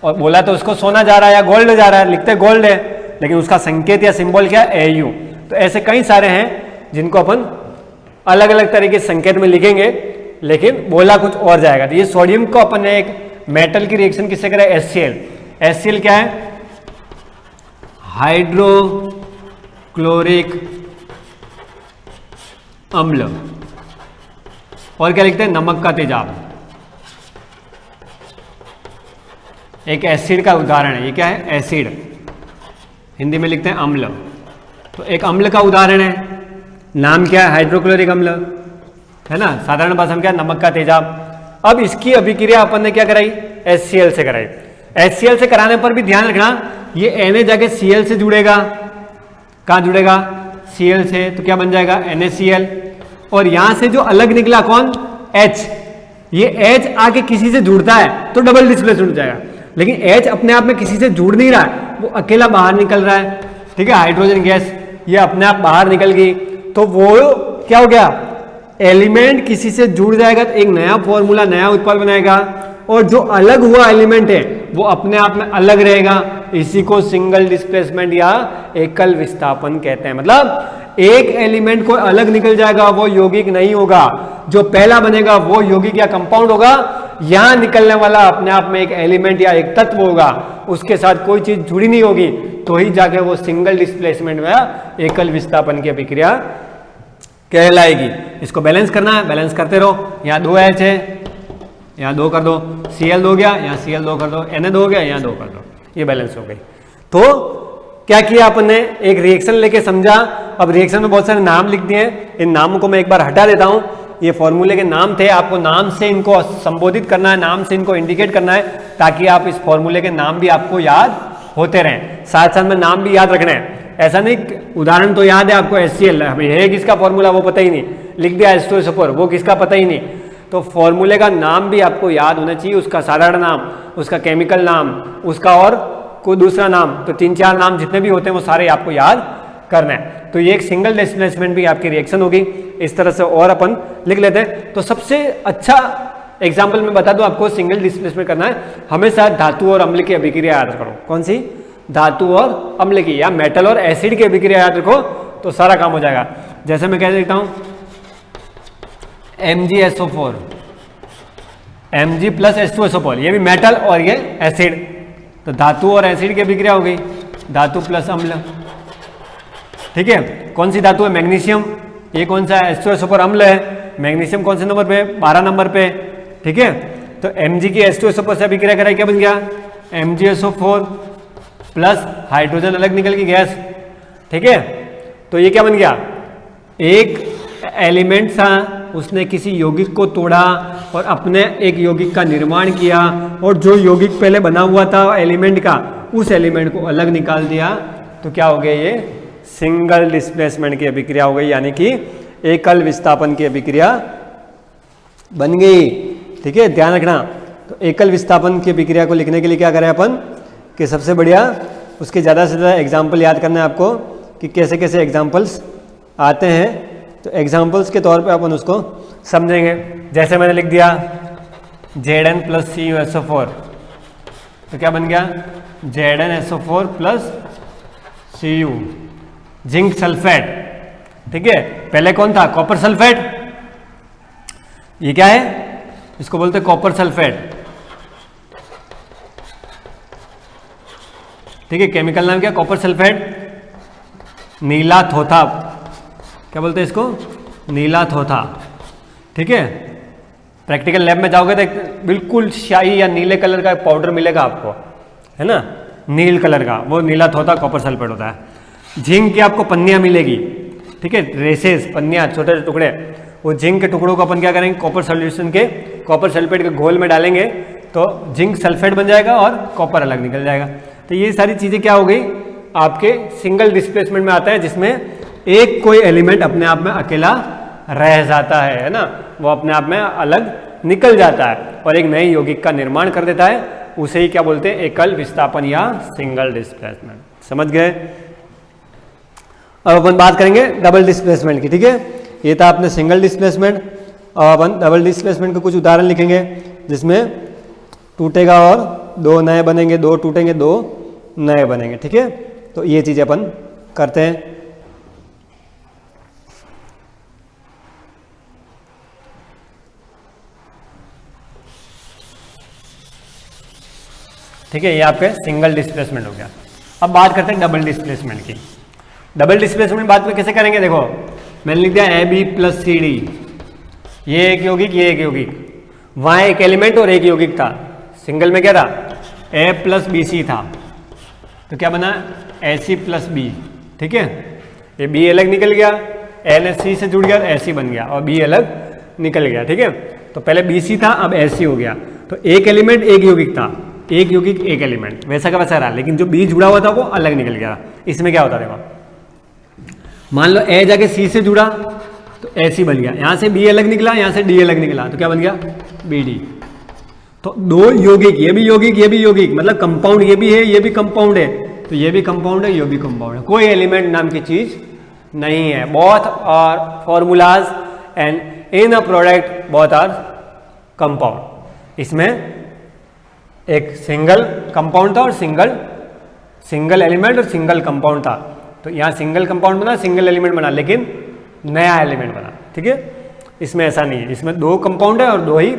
और बोला तो उसको सोना जा रहा है या गोल्ड जा रहा है, लिखते हैं गोल्ड है, लेकिन उसका संकेत या सिंबल क्या है? Au। तो ऐसे कई सारे हैं जिनको अपन अलग अलग तरीके से संकेत में लिखेंगे, लेकिन बोला कुछ और जाएगा। तो ये सोडियम को अपन ने एक मेटल की रिएक्शन किससे करा? HCl। HCl क्या है? हाइड्रोक्लोरिक अम्ल। और क्या लिखते हैं? नमक का तेजाब। एक एसिड का उदाहरण है। ये क्या है? एसिड। हिंदी में लिखते हैं अम्ल। तो एक अम्ल का उदाहरण है, नाम क्या है? हाइड्रोक्लोरिक अम्ल, है ना। साधारण भाषा में क्या? नमक का तेजाब। अब इसकी अभिक्रिया अपन ने क्या कराई? HCl से कराई। HCl से कराने पर भी ध्यान रखना, ये Na जाके Cl से जुड़ेगा। कहाँ जुड़ेगा? Cl से। तो क्या बन जाएगा? NaCl। और यहां से जो अलग निकला कौन? H। ये H आके किसी से जुड़ता है तो डबल डिस्प्लेसमेंट हो जाएगा, लेकिन H अपने आप में किसी से जुड़ नहीं रहा है, वो अकेला बाहर निकल रहा है। ठीक है। हाइड्रोजन गैस ये अपने आप बाहर निकल गई, तो वो क्या हो गया? एलिमेंट किसी से जुड़ जाएगा तो एक नया फॉर्मूला, नया उत्पाद बनाएगा, और जो अलग हुआ एलिमेंट है वो अपने आप में अलग रहेगा। इसी को सिंगल डिस्प्लेसमेंट या एकल विस्थापन कहते हैं। मतलब एक एलिमेंट को अलग निकल जाएगा वो यौगिक नहीं होगा, जो पहला बनेगा वो यौगिक या कंपाउंड होगा। यहां निकलने वाला अपने आप में एक एलिमेंट या एक तत्व होगा, उसके साथ कोई चीज जुड़ी नहीं होगी, तो ही जाके वो सिंगल डिस्प्लेसमेंट में एकल विस्थापन की अभिक्रिया कहलाएगी। इसको बैलेंस करना है, बैलेंस करते रहो। यहाँ 2H है, यहाँ 2 कर दो, Cl2 गया, यहाँ Cl2 कर दो, Na2 हो गया, यहाँ 2 कर दो, ये बैलेंस हो गई। तो क्या किया अपन ने, एक रिएक्शन लेके समझा। अब रिएक्शन में बहुत सारे नाम लिख दिए, इन नामों को मैं एक बार हटा देता हूं। ये फॉर्मूले के नाम थे, आपको नाम से इनको संबोधित करना है, नाम से इनको इंडिकेट करना है, ताकि आप इस फॉर्मूले के नाम भी आपको याद होते रहें, साथ साथ में नाम भी याद रखना है। ऐसा नहीं, उदाहरण तो याद है आपको HCl है किसका फॉर्मूला वो पता ही नहीं, लिख दिया H2SO4 वो किसका पता ही नहीं। तो फॉर्मूले का नाम भी आपको याद होना चाहिए, उसका साधारण नाम, उसका केमिकल नाम, उसका और कोई दूसरा नाम, तो 3-4 नाम जितने भी होते हैं वो सारे आपको याद करना है। तो ये एक सिंगल डिस्प्लेसमेंट भी आपकी रिएक्शन होगी। इस तरह से और अपन लिख लेते हैं। तो सबसे अच्छा एग्जाम्पल मैं बता दूं आपको, सिंगल डिस्प्लेसमेंट करना है, हमेशा धातु और अम्ल की अभिक्रिया याद करो। कौन सी? धातु और अम्ल की, या मेटल और एसिड की अभिक्रिया याद रखो तो सारा काम हो जाएगा। जैसे मैं कह देता हूं MgSO4, Mg प्लस H2SO4, ये भी मेटल और ये एसिड, तो धातु और एसिड की अभिक्रिया हो गई, धातु प्लस अम्ल। ठीक है, कौन सी धातु है? मैग्नीशियम। ये कौन सा है? H2SO4 अम्ल है। मैग्नीशियम कौन से नंबर पे? 12 नंबर पे। ठीक है, तो Mg की H2SO4 से अभिक्रिया कराई, क्या बन गया? MgSO4 प्लस हाइड्रोजन अलग निकल की गैस। ठीक है, तो ये क्या बन गया? एक एलिमेंट था, उसने किसी यौगिक को तोड़ा और अपने एक यौगिक का निर्माण किया, और जो यौगिक पहले बना हुआ था एलिमेंट का, उस एलिमेंट को अलग निकाल दिया, तो क्या हो गया? ये सिंगल डिस्प्लेसमेंट की अभिक्रिया हो गई, यानी कि एकल विस्थापन की अभिक्रिया बन गई। ठीक है, ध्यान रखना। तो एकल विस्थापन की अभिक्रिया को लिखने के लिए क्या करें अपन, कि सबसे बढ़िया उसके ज़्यादा से ज़्यादा एग्जाम्पल याद करना है आपको, कि कैसे कैसे एग्जाम्पल्स आते हैं। तो एग्जाम्पल्स के तौर पे अपन उसको समझेंगे। जैसे मैंने लिख दिया Zn प्लस CuSO4, तो क्या बन गया? ZnSO4 plus Cu, zinc sulphate. ठीक है, पहले कौन था? Copper sulphate. ये क्या है? इसको बोलते हैं कॉपर सल्फेट। ठीक है, केमिकल नाम क्या? Copper sulphate. नीला थोथा, क्या बोलते हैं इसको? नीला थोथा। ठीक है, प्रैक्टिकल लैब में जाओगे तो बिल्कुल शाही या नीले कलर का पाउडर मिलेगा आपको, है ना, नील कलर का, वो नीला थोथा कॉपर सल्फेट होता है। जिंक की आपको पन्नियाँ मिलेगी। ठीक है, रेसेस, पन्नियाँ, छोटे छोटे टुकड़े, वो जिंक के टुकड़ों को अपन क्या करेंगे? कॉपर सॉल्यूशन के, कॉपर सल्फेट के घोल में डालेंगे तो जिंक सल्फेट बन जाएगा और कॉपर अलग निकल जाएगा। तो ये सारी चीज़ें क्या हो गई? आपके सिंगल डिस्प्लेसमेंट में आता है, जिसमें एक कोई एलिमेंट अपने आप में अकेला रह जाता है ना, वो अपने आप में अलग निकल जाता है और एक नए यौगिक का निर्माण कर देता है। उसे ही क्या बोलते हैं? एकल विस्थापन या सिंगल डिस्प्लेसमेंट। समझ गए? अब अपन बात करेंगे डबल डिस्प्लेसमेंट की। ठीक है, ये था अपने सिंगल डिस्प्लेसमेंट। अब अपन डबल डिस्प्लेसमेंट के कुछ उदाहरण लिखेंगे, जिसमें टूटेगा और 2 नए बनेंगे, 2 टूटेंगे, 2 नए बनेंगे। ठीक है, तो ये चीज़ अपन करते हैं। ठीक है, ये आपके सिंगल डिस्प्लेसमेंट हो गया। अब बात करते हैं डबल डिस्प्लेसमेंट की। डबल डिस्प्लेसमेंट बात में कैसे करेंगे? देखो, मैंने लिख दिया AB प्लस CD, ये एक यौगिक, ये एक यौगिक, वहाँ एक एलिमेंट और एक यौगिक था। सिंगल में क्या था? A प्लस BC था, तो क्या बना? AC plus B। ठीक है, ये B अलग निकल गया, A ने C से जुड़ गया, AC बन गया, और B अलग निकल गया। ठीक है, तो पहले BC था, अब AC हो गया। तो एक एलिमेंट एक यौगिक था, एक यौगिक एक एलिमेंट, वैसा का वैसा रहा, लेकिन जो B जुड़ा हुआ था वो अलग निकल गया। इसमें क्या होता? देखो, मान लो A जाके C से जुड़ा तो AC बन गया, यहाँ से B अलग निकला, यहाँ से D अलग निकला, तो क्या बन गया? BD। तो 2 यौगिक, ये भी यौगिक, ये भी यौगिक, मतलब कंपाउंड ये भी है, ये भी कंपाउंड है, तो ये भी कंपाउंड है, ये भी कंपाउंड है, कोई एलिमेंट नाम की चीज नहीं है। Both are formulas and in a product both are compound. इसमें एक सिंगल कंपाउंड था और सिंगल एलिमेंट और सिंगल कंपाउंड था। तो यहाँ सिंगल कंपाउंड बना, सिंगल एलिमेंट बना, लेकिन नया एलिमेंट बना, ठीक है। इसमें ऐसा नहीं है, इसमें दो कंपाउंड है और दो ही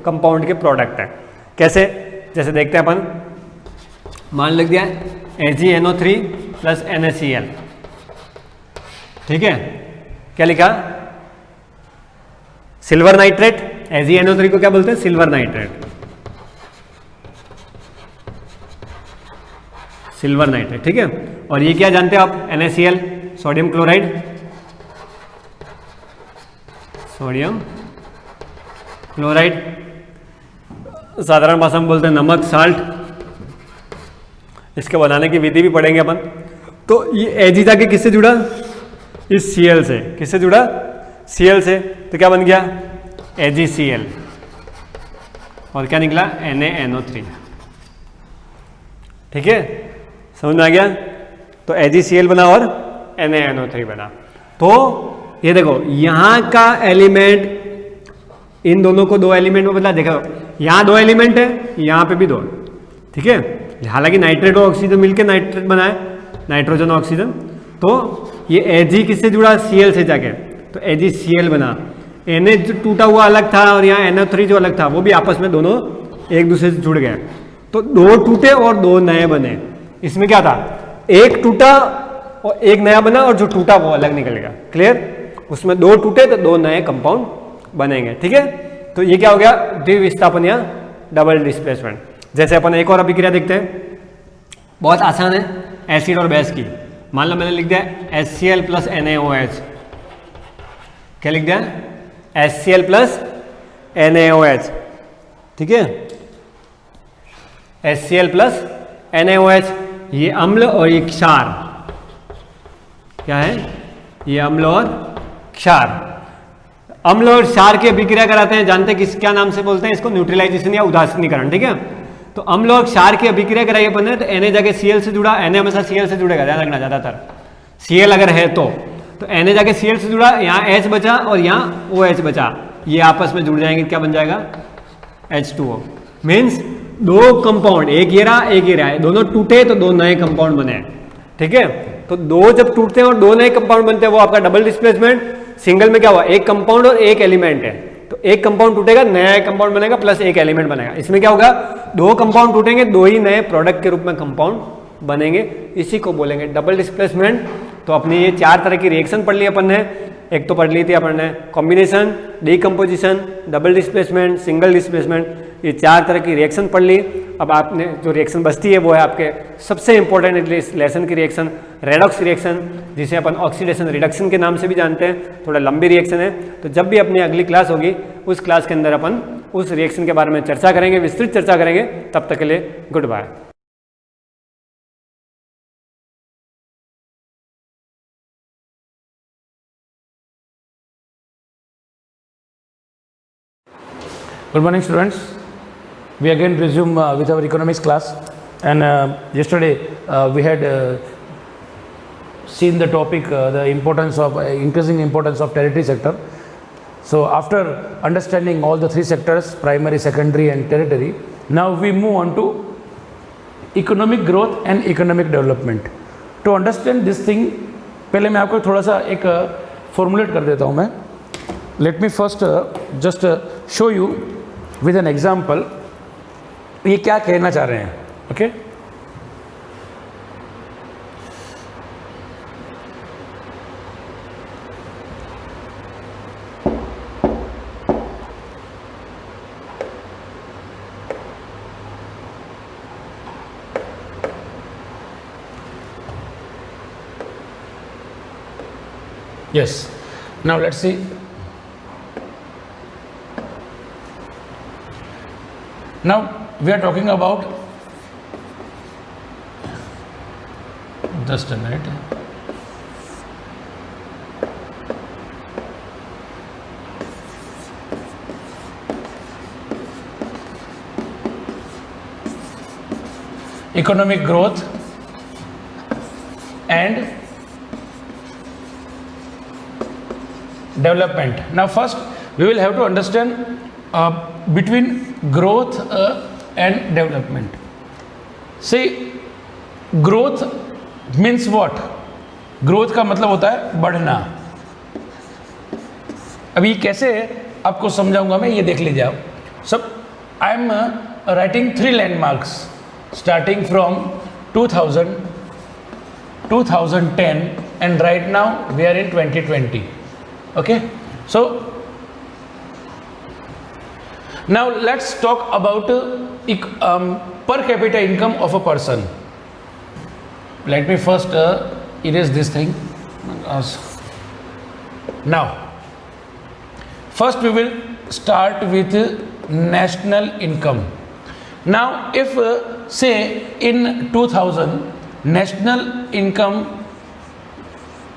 कंपाउंड के प्रोडक्ट है। कैसे, जैसे देखते हैं अपन, मान लिख दिया AgNO3 प्लस NaCl, ठीक है। क्या लिखा, सिल्वर नाइट्रेट। AgNO3 को क्या बोलते हैं, सिल्वर नाइट्रेट, सिल्वर नाइट्रेट, ठीक है। और ये क्या जानते हो आप, NaCl, sodium chloride, sodium chloride, साधारण भाषा में बोलते हैं नमक, साल्ट। इसके बनाने की विधि भी पढ़ेंगे अपन। तो ये Ag जाके किससे जुड़ा, इस Cl से, किससे जुड़ा, Cl से, तो क्या बन गया AgCl, और क्या निकला NaNO3, ठीक है, समझ में आ गया। तो AgCl बना और NaNO3 बना। तो ये देखो यहाँ का एलिमेंट इन दोनों को दो एलिमेंट में बदला, देखो यहाँ दो एलिमेंट है, यहाँ पे भी दो, ठीक है। हालांकि नाइट्रेट और ऑक्सीजन मिलकर नाइट्रेट बना है, नाइट्रोजन और ऑक्सीजन। तो ये Ag किससे जुड़ा, Cl से जाके, तो AgCl बना। Na जो टूटा हुआ अलग था और यहाँ NO3 जो अलग था, वो भी आपस में दोनों एक दूसरे से जुड़ गए, तो दो टूटे और दो नए बने। इसमें क्या था, एक टूटा और एक नया बना, और जो टूटा वो अलग निकल गया, क्लियर। उसमें दो टूटे तो दो नए कंपाउंड बनेंगे, ठीक है। तो ये क्या हो गया, द्विविस्थापन या डबल डिस्प्लेसमेंट। जैसे अपन एक और अभिक्रिया देखते हैं, बहुत आसान है, एसिड और बेस की। मान लो मैंने लिख दिया HCl प्लस NaOH, क्या लिख दिया, HCl प्लस NaOH, ठीक है, HCl प्लस NaOH। ये अम्ल और ये क्षार, क्या है, ये अम्ल और क्षार। अम्ल और क्षार की अभिक्रिया कराते हैं, जानते हैं किस क्या नाम से बोलते हैं इसको, न्यूट्रलाइजेशन या उदासीनीकरण, ठीक है। तो अम्ल और क्षार की अभिक्रिया कराई अपन ने, तो Na जाके Cl से जुड़ा, Na हमेशा Cl से जुड़ेगा, ध्यान रखना, ज्यादातर Cl अगर है तो Na जाके Cl से जुड़ा, यहाँ H बचा और यहाँ OH बचा, ये आपस में जुड़ जाएंगे, क्या बन जाएगा, H2O। मीन्स दो कंपाउंड, एक ये रहा एक ये रहा, दोनों टूटे तो दो नए कंपाउंड बने, ठीक है। तो दो जब टूटते हैं और दो नए कंपाउंड बनते हैं, वो आपका डबल डिस्प्लेसमेंट। सिंगल में क्या हुआ, एक कंपाउंड और एक एलिमेंट है, तो एक कंपाउंड टूटेगा, नया कंपाउंड बनेगा, प्लस एक एलिमेंट बनेगा। इसमें क्या होगा, दो कंपाउंड टूटेंगे, दो ही नए प्रोडक्ट के रूप में कंपाउंड बनेंगे, इसी को बोलेंगे डबल डिस्प्लेसमेंट। तो अपनी ये चार तरह की रिएक्शन पढ़ ली अपन ने। एक तो पढ़ ली थी अपन ने combination, decomposition, double displacement, single displacement, ये चार तरह की रिएक्शन पढ़ ली। अब आपने जो रिएक्शन बचती है वो है आपके सबसे इंपॉर्टेंट लेसन की रिएक्शन, रेडॉक्स रिएक्शन, जिसे अपन ऑक्सीडेशन रिडक्शन के नाम से भी जानते हैं। थोड़ा लंबी रिएक्शन है, तो जब भी अपनी अगली क्लास होगी उस क्लास के अंदर अपन उस रिएक्शन के बारे में चर्चा करेंगे, विस्तृत चर्चा करेंगे। तब तक के लिए goodbye. Good morning, students. We again resume with our economics class, and yesterday we had seen the topic, the importance of increasing importance of tertiary sector. So after understanding all the three sectors, primary, secondary and tertiary, now we move on to economic growth and economic development. To understand this thing, पहले मैं आपको थोड़ा सा एक formulate कर देता हूँ मैं. Let me first just show you with an example ये क्या कहना चाह रहे हैं. Okay yes, now let's see. Now we are talking about, just a minute, economic growth and development. Now first we will have to understand between growth and development. See, growth means what? Growth का मतलब होता है बढ़ना। अभी कैसे आपको समझाऊंगा मैं, ये देख लीजिए आप सब। I am writing 3 landmarks starting from 2000, 2010 and right now we are in 2020. Okay, so now let's talk about per capita income of a person. Let me first erase this thing. Now first we will start with national income. Now if say in 2000 national income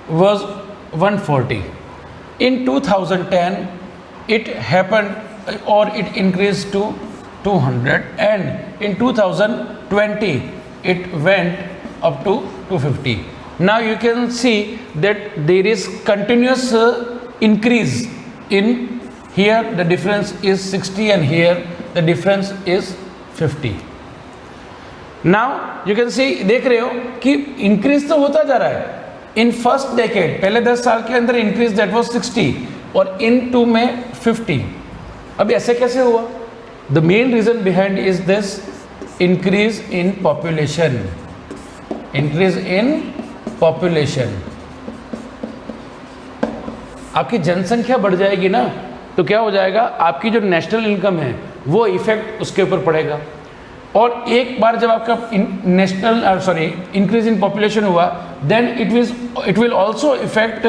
was 140, in 2010 it happened or it increased to 200, and in 2020 it went up to 250. Now you can see that there is continuous increase in here the difference is 60 and here the difference is 50. Now you can see, देख रहे हो कि increase तो होता जा रहा है in first decade, पहले 10 साल के अंदर इंक्रीज दैट वाज 60 और इन 2 में 50. अब ऐसे कैसे हुआ? The main reason behind is this increase in population. Increase in population, आपकी जनसंख्या बढ़ जाएगी ना, तो क्या हो जाएगा, आपकी जो नेशनल इनकम है वो इफेक्ट उसके ऊपर पड़ेगा. और एक बार जब आपका नेशनल इंक्रीज इन पॉपुलेशन हुआ, then it will also effect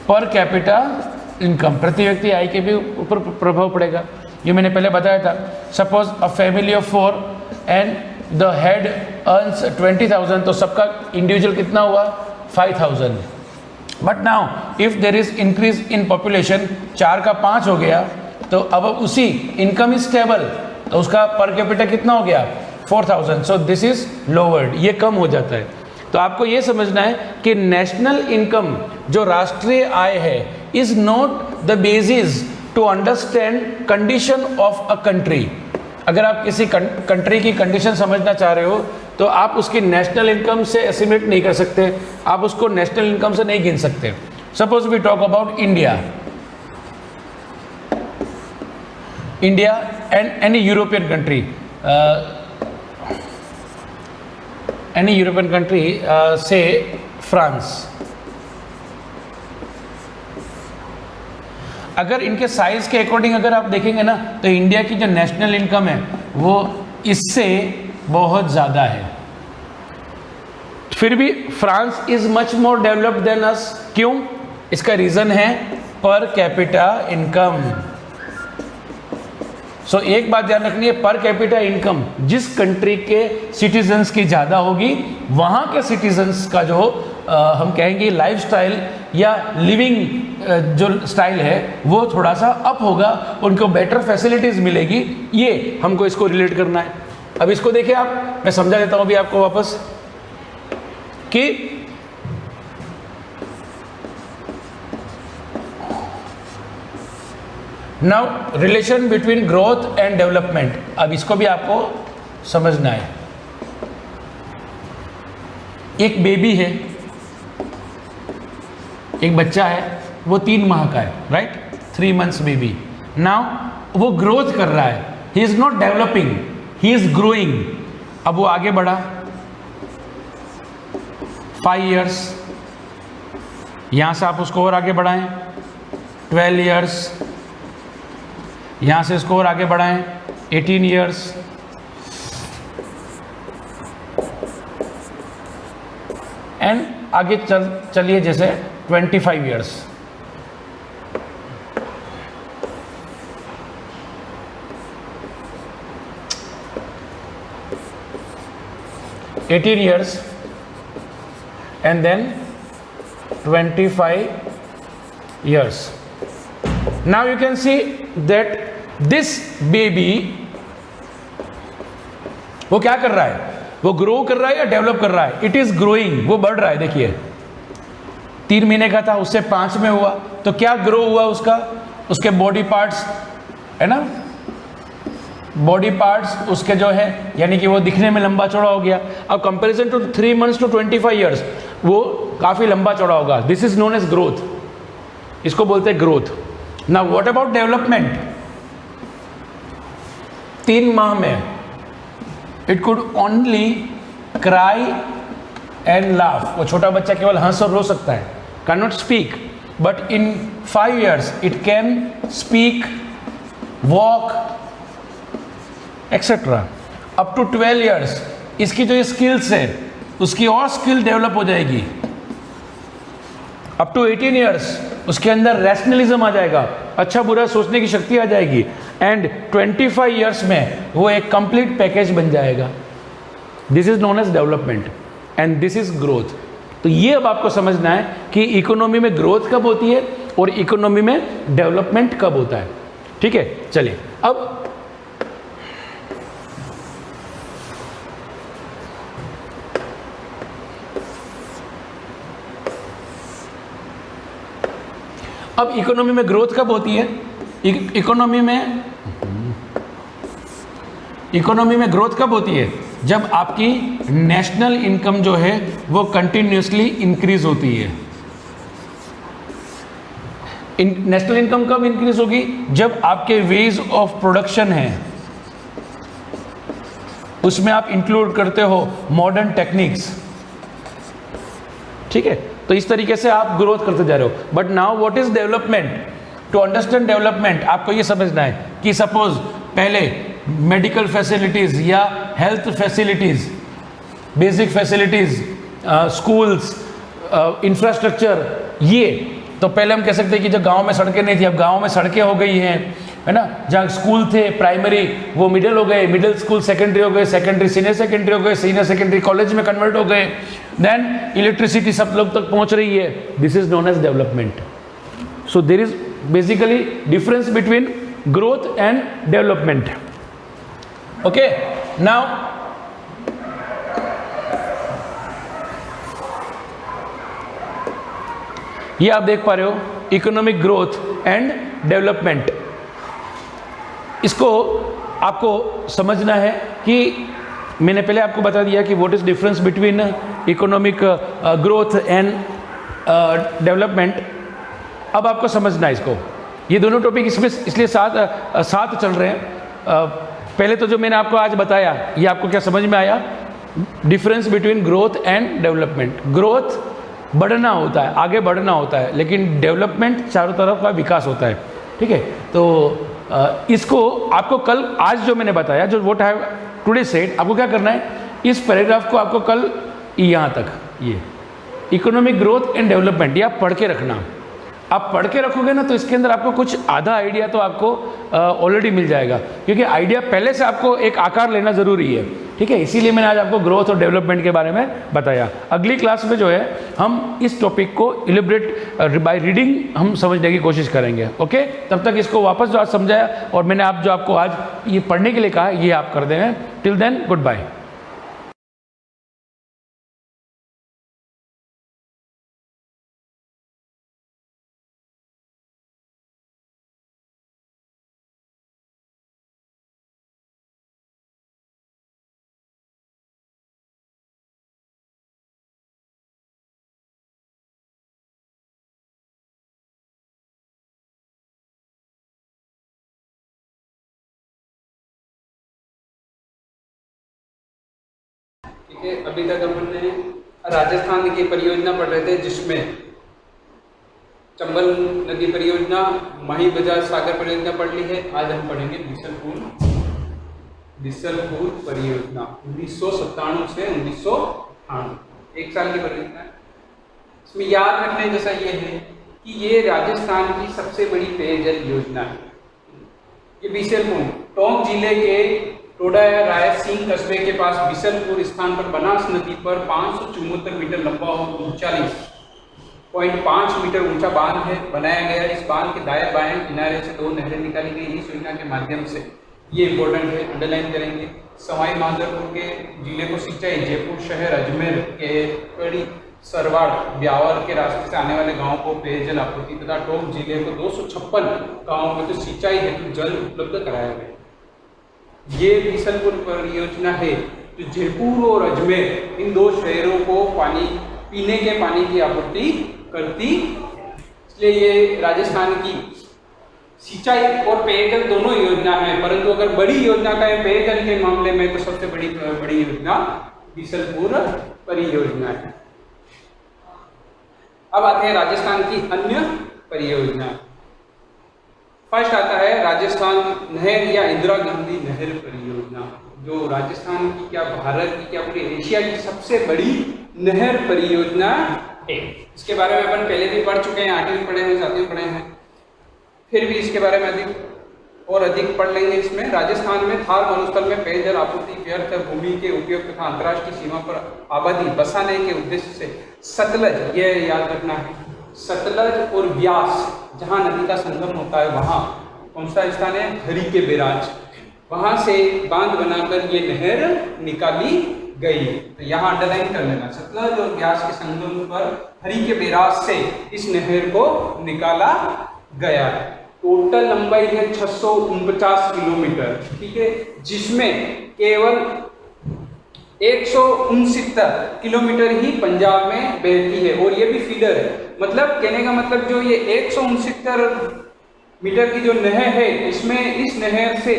per capita income, प्रति व्यक्ति आय के भी ऊपर प्रभाव पड़ेगा. ये मैंने पहले बताया था. Suppose a family of 4 and the head earns 20,000, तो सबका इंडिविजुअल कितना हुआ 5,000. But now if there is increase in population, 4 का 5 हो गया, तो अब उसी इनकम इज स्टेबल, तो उसका पर कैपिटा कितना हो गया 4,000. सो दिस इज लोवर्ड, ये कम हो जाता है. तो आपको ये समझना है कि नेशनल इनकम जो राष्ट्रीय आय है is not the basis to understand condition of a country. अगर आप किसी कंट्री की कंडीशन समझना चाह रहे हो तो आप उसकी नेशनल इनकम से एस्टिमेट नहीं कर सकते, आप उसको नेशनल इनकम से नहीं गिन सकते. Suppose we talk about India and any European country, say France. अगर इनके साइज के अकॉर्डिंग अगर आप देखेंगे ना, तो इंडिया की जो नेशनल इनकम है वो इससे बहुत ज़्यादा है. फिर भी France is much more developed than us. क्यों? इसका रीज़न है पर कैपिटा इनकम. सो एक बात ध्यान रखनी है, पर कैपिटा इनकम जिस कंट्री के सिटीजन्स की ज़्यादा होगी, वहाँ के सिटीजन्स का जो हम कहेंगे लाइफस्टाइल या लिविंग जो स्टाइल है वो थोड़ा सा अप होगा, उनको बेटर फैसिलिटीज़ मिलेगी. ये हमको इसको रिलेट करना है. अब इसको देखिए आप, मैं समझा देता हूँ अभी आपको वापस कि now relation between growth and development. अब इसको भी आपको समझना है. एक बेबी है, एक बच्चा है, वो 3 माह का है, राइट, 3 months बेबी. नाउ वो ग्रोथ कर रहा है, he is not developing, he is growing. अब वो आगे बढ़ा 5 years, यहां से आप उसको और आगे बढ़ाएं 12 years, यहां से इसको और आगे बढ़ाएं 18 years, एंड आगे चलिए जैसे 25 years. $18 years and then 25 years. Now you can see that this baby वो क्या कर रहा है, वो ग्रो कर रहा है या डेवलप कर रहा है? इट इज ग्रोइंग, वो बढ़ रहा है. देखिए 3 महीने का था, उससे 5 में हुआ, तो क्या ग्रो हुआ उसका, उसके बॉडी पार्ट्स है ना, बॉडी पार्ट्स उसके जो है यानी कि वो दिखने में लंबा चौड़ा हो गया। अब comparison to 3 months to 25 years वो काफ़ी लंबा चौड़ा होगा। This is known as growth, इसको बोलते हैं growth. Now what about development? 3 माह में it could only cry and laugh, वो छोटा बच्चा केवल हंस और रो सकता है, can not speak, but in 5 years it can speak, walk etcetera. Up to 12 years इसकी जो स्किल्स है उसकी और स्किल डेवलप हो जाएगी। अप टू 18 years उसके अंदर रैशनलिज्म आ जाएगा, अच्छा बुरा सोचने की शक्ति आ जाएगी। एंड 25 years में वो एक कंप्लीट पैकेज बन जाएगा। This is known as development and this is growth. तो ये अब आपको समझना है कि इकोनॉमी में ग्रोथ कब होती है और इकोनॉमी में डेवलपमेंट कब होता है। ठीक है, चलिए अब इकोनॉमी में ग्रोथ कब होती है? इकोनॉमी में ग्रोथ कब होती है? जब आपकी नेशनल इनकम जो है वो कंटिन्यूसली इंक्रीज होती है। नेशनल इनकम कब इंक्रीज होगी? जब आपके वेज ऑफ प्रोडक्शन है उसमें आप इंक्लूड करते हो मॉडर्न टेक्निक्स। ठीक है, तो इस तरीके से आप ग्रोथ करते जा रहे हो। But now what is development? To understand development आपको ये समझना है कि सपोज पहले मेडिकल फैसिलिटीज या health facilities, basic facilities, schools, infrastructure, ये तो पहले हम कह सकते हैं कि जो गांव में सड़कें नहीं थी अब गांव में सड़कें हो गई हैं, है ना। जहाँ स्कूल थे प्राइमरी वो मिडिल हो गए, मिडिल स्कूल सेकेंडरी हो गए, सेकेंडरी सीनियर सेकेंडरी हो गए, सीनियर सेकेंडरी कॉलेज में कन्वर्ट हो गए। देन इलेक्ट्रिसिटी सब लोग तक पहुंच रही है। This is known as development. So there is basically difference between growth and development. Okay, now ये आप देख पा रहे हो इकोनॉमिक ग्रोथ एंड डेवलपमेंट। इसको आपको समझना है कि मैंने पहले आपको बता दिया कि what is difference between economic growth and development. अब आपको समझना है इसको, ये दोनों टॉपिक इसमें इसलिए साथ चल रहे हैं। पहले तो जो मैंने आपको आज बताया ये आपको क्या समझ में आया? Difference between growth and development. Growth बढ़ना होता है, आगे बढ़ना होता है, लेकिन डेवलपमेंट चारों तरफ का विकास होता है। ठीक है, तो इसको आपको कल आज जो मैंने बताया, जो what I have today said, आपको क्या करना है, इस पैराग्राफ को आपको कल यहाँ तक ये इकोनॉमिक ग्रोथ एंड डेवलपमेंट ये आप पढ़ के रखना। आप पढ़ के रखोगे ना तो इसके अंदर आपको कुछ आधा आइडिया तो आपको ऑलरेडी मिल जाएगा, क्योंकि आइडिया पहले से आपको एक आकार लेना ज़रूरी है। ठीक है, इसीलिए मैंने आज आपको ग्रोथ और डेवलपमेंट के बारे में बताया। अगली क्लास में जो है हम इस टॉपिक को इलिब्रेट बाय रीडिंग हम समझने की कोशिश करेंगे। ओके, तब तक इसको वापस जो आज समझाया और मैंने आप जो आपको आज ये पढ़ने के लिए कहा ये आप कर देंगे। Till then goodbye. ठीक है, अभी तक हमने राजस्थान की परियोजना पढ़ रहे थे जिसमें चंबल नदी परियोजना, माही बजाज सागर परियोजना पढ़ ली है। आज हम पढ़ेंगे बिसलपुर परियोजना 1997 से 1998, 1 साल की परियोजना है। इसमें याद रखने जैसा ये है कि ये राजस्थान की सबसे बड़ी पेयजल योजना है। ये बिसलपुर टोंक जिले के टोडा रायसिंह कस्बे के पास बिसलपुर स्थान पर बनास नदी पर 574 मीटर लंबा और 39.5 मीटर ऊंचा बांध है बनाया गया। इस बांध के दाएं बाएं किनारे से 2 नहरें निकाली गई इस योजना के माध्यम से। ये इंपॉर्टेंट है, अंडरलाइन करेंगे। सवाई माधोपुर के जिले को सिंचाई, जयपुर शहर, अजमेर के कड़ी, सरवाड़, ब्यावर के रास्ते से आने वाले गांवों को पेयजल आपूर्ति तथा टोंक जिले को 256 गांवों में तो सिंचाई हेतु जल उपलब्ध कराया गया। ये बीसलपुर परियोजना है जो जयपुर और अजमेर इन 2 शहरों को पीने के पानी की आपूर्ति करती, इसलिए ये राजस्थान की सिंचाई और पेयजल दोनों योजना है। परंतु अगर बड़ी योजना का है पेयजल के मामले में तो सबसे बड़ी योजना बीसलपुर परियोजना है। अब आते हैं राजस्थान की अन्य परियोजना। फर्स्ट आता है राजस्थान नहर या इंदिरा गांधी नहर परियोजना, जो राजस्थान की क्या भारत की क्या पूरी एशिया की सबसे बड़ी नहर परियोजना है। इसके बारे में अपन पहले भी पढ़ चुके हैं, आगे भी पढ़े हैं, साथ में पढ़े हैं, फिर भी इसके बारे में अधिक पढ़ लेंगे। इसमें राजस्थान में थार मरुस्थल में पेयजल आपूर्ति, व्यर्थ भूमि के उपयोग तथा अंतर्राष्ट्रीय सीमा पर आबादी बसाने के उद्देश्य से सतलज, ये याद रखना है, सतलज और ब्यास जहाँ नदी का संगम होता है वहाँ कौन सा स्थान है, हरी के बैराज, वहाँ से बांध बनाकर ये नहर निकाली गई। तो यहाँ अंडरलाइन कर लेना, सतलज और ब्यास के संगम पर हरी के बैराज से इस नहर को निकाला गया। टोटल लंबाई है 649 किलोमीटर, ठीक है, जिसमें केवल 169 किलोमीटर ही पंजाब में बहती है और ये भी फीडर है। मतलब कहने का मतलब जो ये 169 मीटर की जो नहर है, इसमें इस नहर से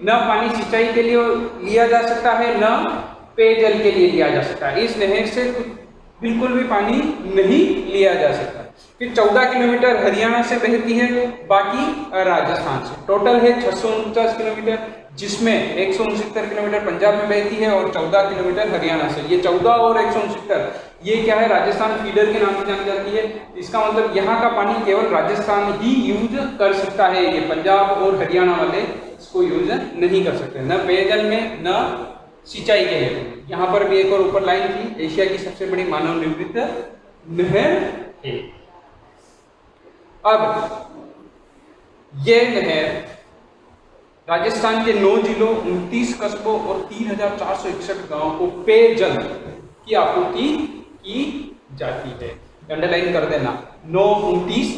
न पानी सिंचाई के लिए लिया जा सकता है न पेयजल के लिए लिया जा सकता है। इस नहर से बिल्कुल भी पानी नहीं लिया जा सकता। फिर 14 किलोमीटर हरियाणा से बहती है, बाकी राजस्थान से। टोटल है 649 किलोमीटर, जिसमें 169 किलोमीटर पंजाब में बहती है और 14 किलोमीटर हरियाणा से। ये 14 और 169 ये क्या है, राजस्थान फीडर के नाम से जानी जाती है। इसका मतलब यहाँ का पानी केवल राजस्थान ही यूज कर सकता है, ये पंजाब और हरियाणा वाले इसको यूज नहीं कर सकते, न पेयजल में न सिंचाई के लिए। यहाँ पर भी एक और ऊपर लाइन थी, एशिया की सबसे बड़ी मानव निर्मित नहर है। अब ये नहर राजस्थान के 9 जिलों, 29 कस्बों और 3461 गांवों को पेयजल की आपूर्ति की जाती है। अंडरलाइन कर देना, 9, 29,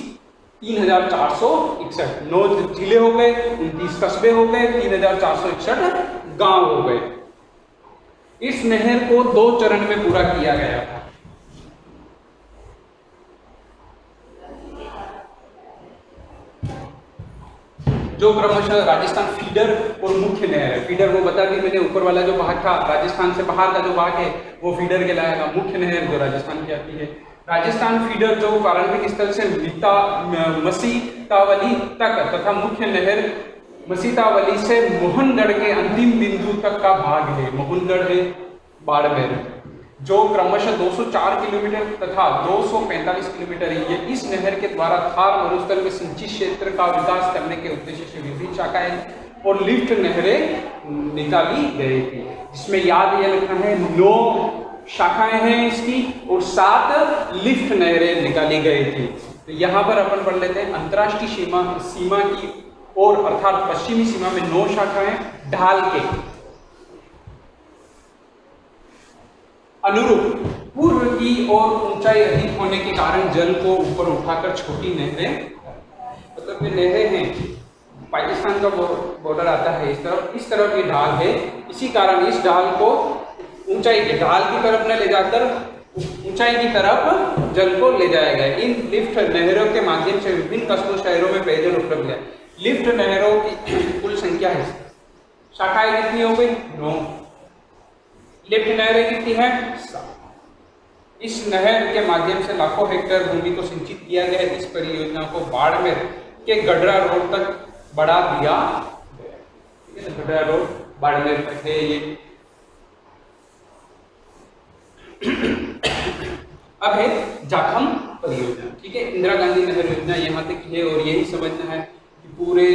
3461, 9 जिले हो गए, 29 कस्बे हो गए, 3461 गांव हो गए। इस नहर को 2 चरण में पूरा किया गया था। जो क्रमशः राजस्थान फीडर और मुख्य नहर है। फीडर वो बता दी मैंने, ऊपर वाला जो भाग था राजस्थान से बाहर का जो भाग है वो फीडर कहलाएगा। मुख्य नहर जो राजस्थान की आती है, राजस्थान फीडर जो प्रारंभिक स्थल से मसीतावली तक तथा मुख्य नहर मसीतावली से मोहनगढ़ के अंतिम बिंदु तक का भाग है। मोहनगढ़ है बाड़मेर, जो क्रमशः 204 किलोमीटर तथा 245 किलोमीटर है। ये इस नहर के द्वारा थार मरुस्थल में सिंचित क्षेत्र का विकास करने के उद्देश्य से विभिन्न शाखाएं और लिफ्ट नहरें निकाली गई थी, जिसमें याद ये रखना है 9 शाखाएं हैं इसकी और 7 लिफ्ट नहरें निकाली गई थी। तो यहाँ पर अपन पढ़ लेते हैं अंतर्राष्ट्रीय सीमा की और अर्थात पश्चिमी सीमा में 9 शाखाएं ढाल के अनुरूप पूर्व की ओर ऊंचाई अधिक होने के कारण जल को ऊपर उठाकर छोटी नहरें, मतलब ये नहरें हैं, पाकिस्तान का बॉर्डर आता है इस तरफ ये ढाल है, इसी कारण इस ढाल को ऊंचाई के ढाल की तरफ न ले जाकर ऊंचाई की तरफ जल को ले जाया गया। इन लिफ्ट नहरों के माध्यम से विभिन्न कस्बों शहरों में पेयजल उपलब्ध है। लिफ्ट नहरों की कुल संख्या है, शाखाएं कितनी हो गई 9, लिफ्ट नहरें कितनी है 7। इस नहर के माध्यम से लाखों हेक्टेयर भूमि को सिंचित किया गया। इस परियोजना को बाड़मेर के गडरा रोड तक बढ़ा दिया गया। गडरा रोड बाड़मेर तक है ये। अब है जाखम परियोजना, ठीक है, इंदिरा गांधी नहर योजना यहाँ तक है। और यही समझना है कि पूरे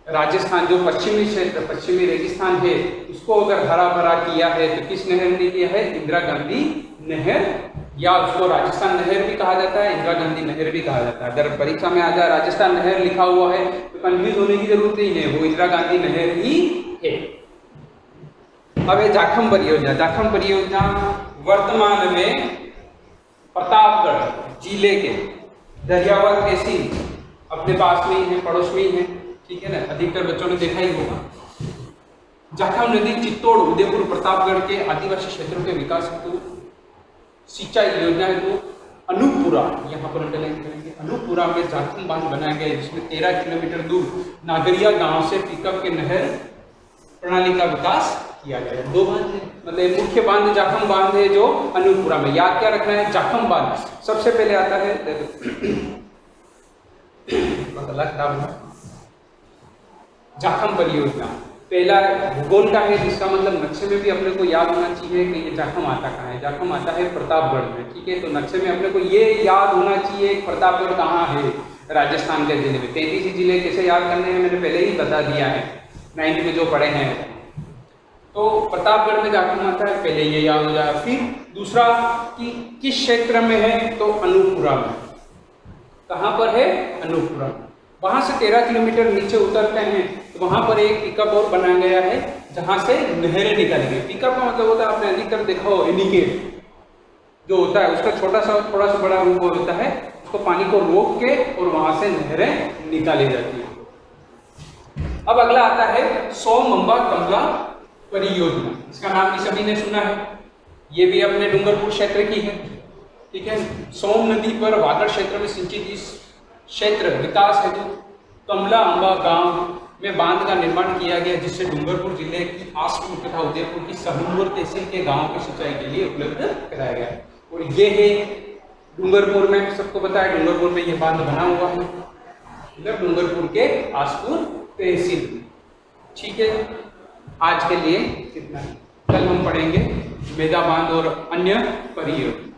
राजस्थान जो पश्चिमी क्षेत्र, पश्चिमी रेगिस्तान है, उसको अगर हरा भरा किया है तो किस नहर ने किया है, इंदिरा गांधी नहर, या उसको राजस्थान नहर भी कहा जाता है, इंदिरा गांधी नहर भी कहा जाता है। अगर परीक्षा में आ जाए राजस्थान नहर लिखा हुआ है तो कंफ्यूज होने की जरूरत नहीं है, वो इंदिरा गांधी नहर ही है। अब है जाखम परियोजना। जाखम परियोजना वर्तमान में प्रतापगढ़ जिले के दरियावर तहसील अपने पास में ही है, पड़ोस में ही है, ठीक है ना, अधिकतर बच्चों ने देखा ही होगा। जाखम नदी चित्तौड़, उदयपुर, प्रतापगढ़ के आदिवासी क्षेत्रों के विकास हेतु सिंचाई योजना हेतु अनूपपुरा, यहाँ पर अंडरलाइन करेंगे, अनूपपुरा में जाखम बांध बनाया गया है, जिसमें 13 किलोमीटर दूर नागरिया गांव से पिकअप के नहर प्रणाली का विकास किया गया है। 2 बांध है, मतलब मुख्य बांध जाखम बांध है जो अनूपपुरा में। याद क्या रखना है, जाखम बांध सबसे पहले आता है जाखम परियोजना, पहला भूगोल का है, जिसका मतलब नक्शे में भी अपने को याद होना चाहिए कि ये जाखम आता कहाँ है। जाखम आता है प्रतापगढ़ में, ठीक है। तो नक्शे में अपने को ये याद होना चाहिए प्रतापगढ़ कहाँ है, राजस्थान के जिले में। 33 ही जिले कैसे याद करने हैं मैंने पहले ही बता दिया है, 9th में जो पढ़े हैं। तो प्रतापगढ़ में जाखम आता है, पहले ये याद हो जाए। फिर दूसरा कि किस क्षेत्र में है, तो अनूपपुरा में। कहाँ पर है, अनूपपुरा में। वहाँ से 13 किलोमीटर नीचे उतरते हैं तो वहाँ पर एक पिकअप और बनाया गया है, जहाँ से नहरें निकाली गई। पिकअप का मतलब होता है, आपने अधिकतर देखा हो इंडिकेट जो होता है, उसका थोड़ा सा बड़ा रूप होता है, उसको पानी को रोक के और वहाँ से नहरें निकाली जाती है। अब अगला आता है सोमंबा कमला परियोजना, इसका नाम भी सभी ने सुना है, ये भी अपने डूंगरपुर क्षेत्र की है, ठीक है। सोम नदी पर वागड़ क्षेत्र में सिंचित इस क्षेत्र विकास हेतु कमला अंबा गांव में बांध का निर्माण किया गया, जिससे डूंगरपुर जिले की आसपुर तथा उदयपुर की सहूर तहसील के गांव की सिंचाई के लिए उपलब्ध कराया गया। और ये है डूंगरपुर में, सबको पता है डूंगरपुर में ये बांध बना हुआ है, मतलब डूंगरपुर के आसपुर तहसील, ठीक है। आज के लिए इतना ही, कल हम पढ़ेंगे मेगा बांध और अन्य परियोजना।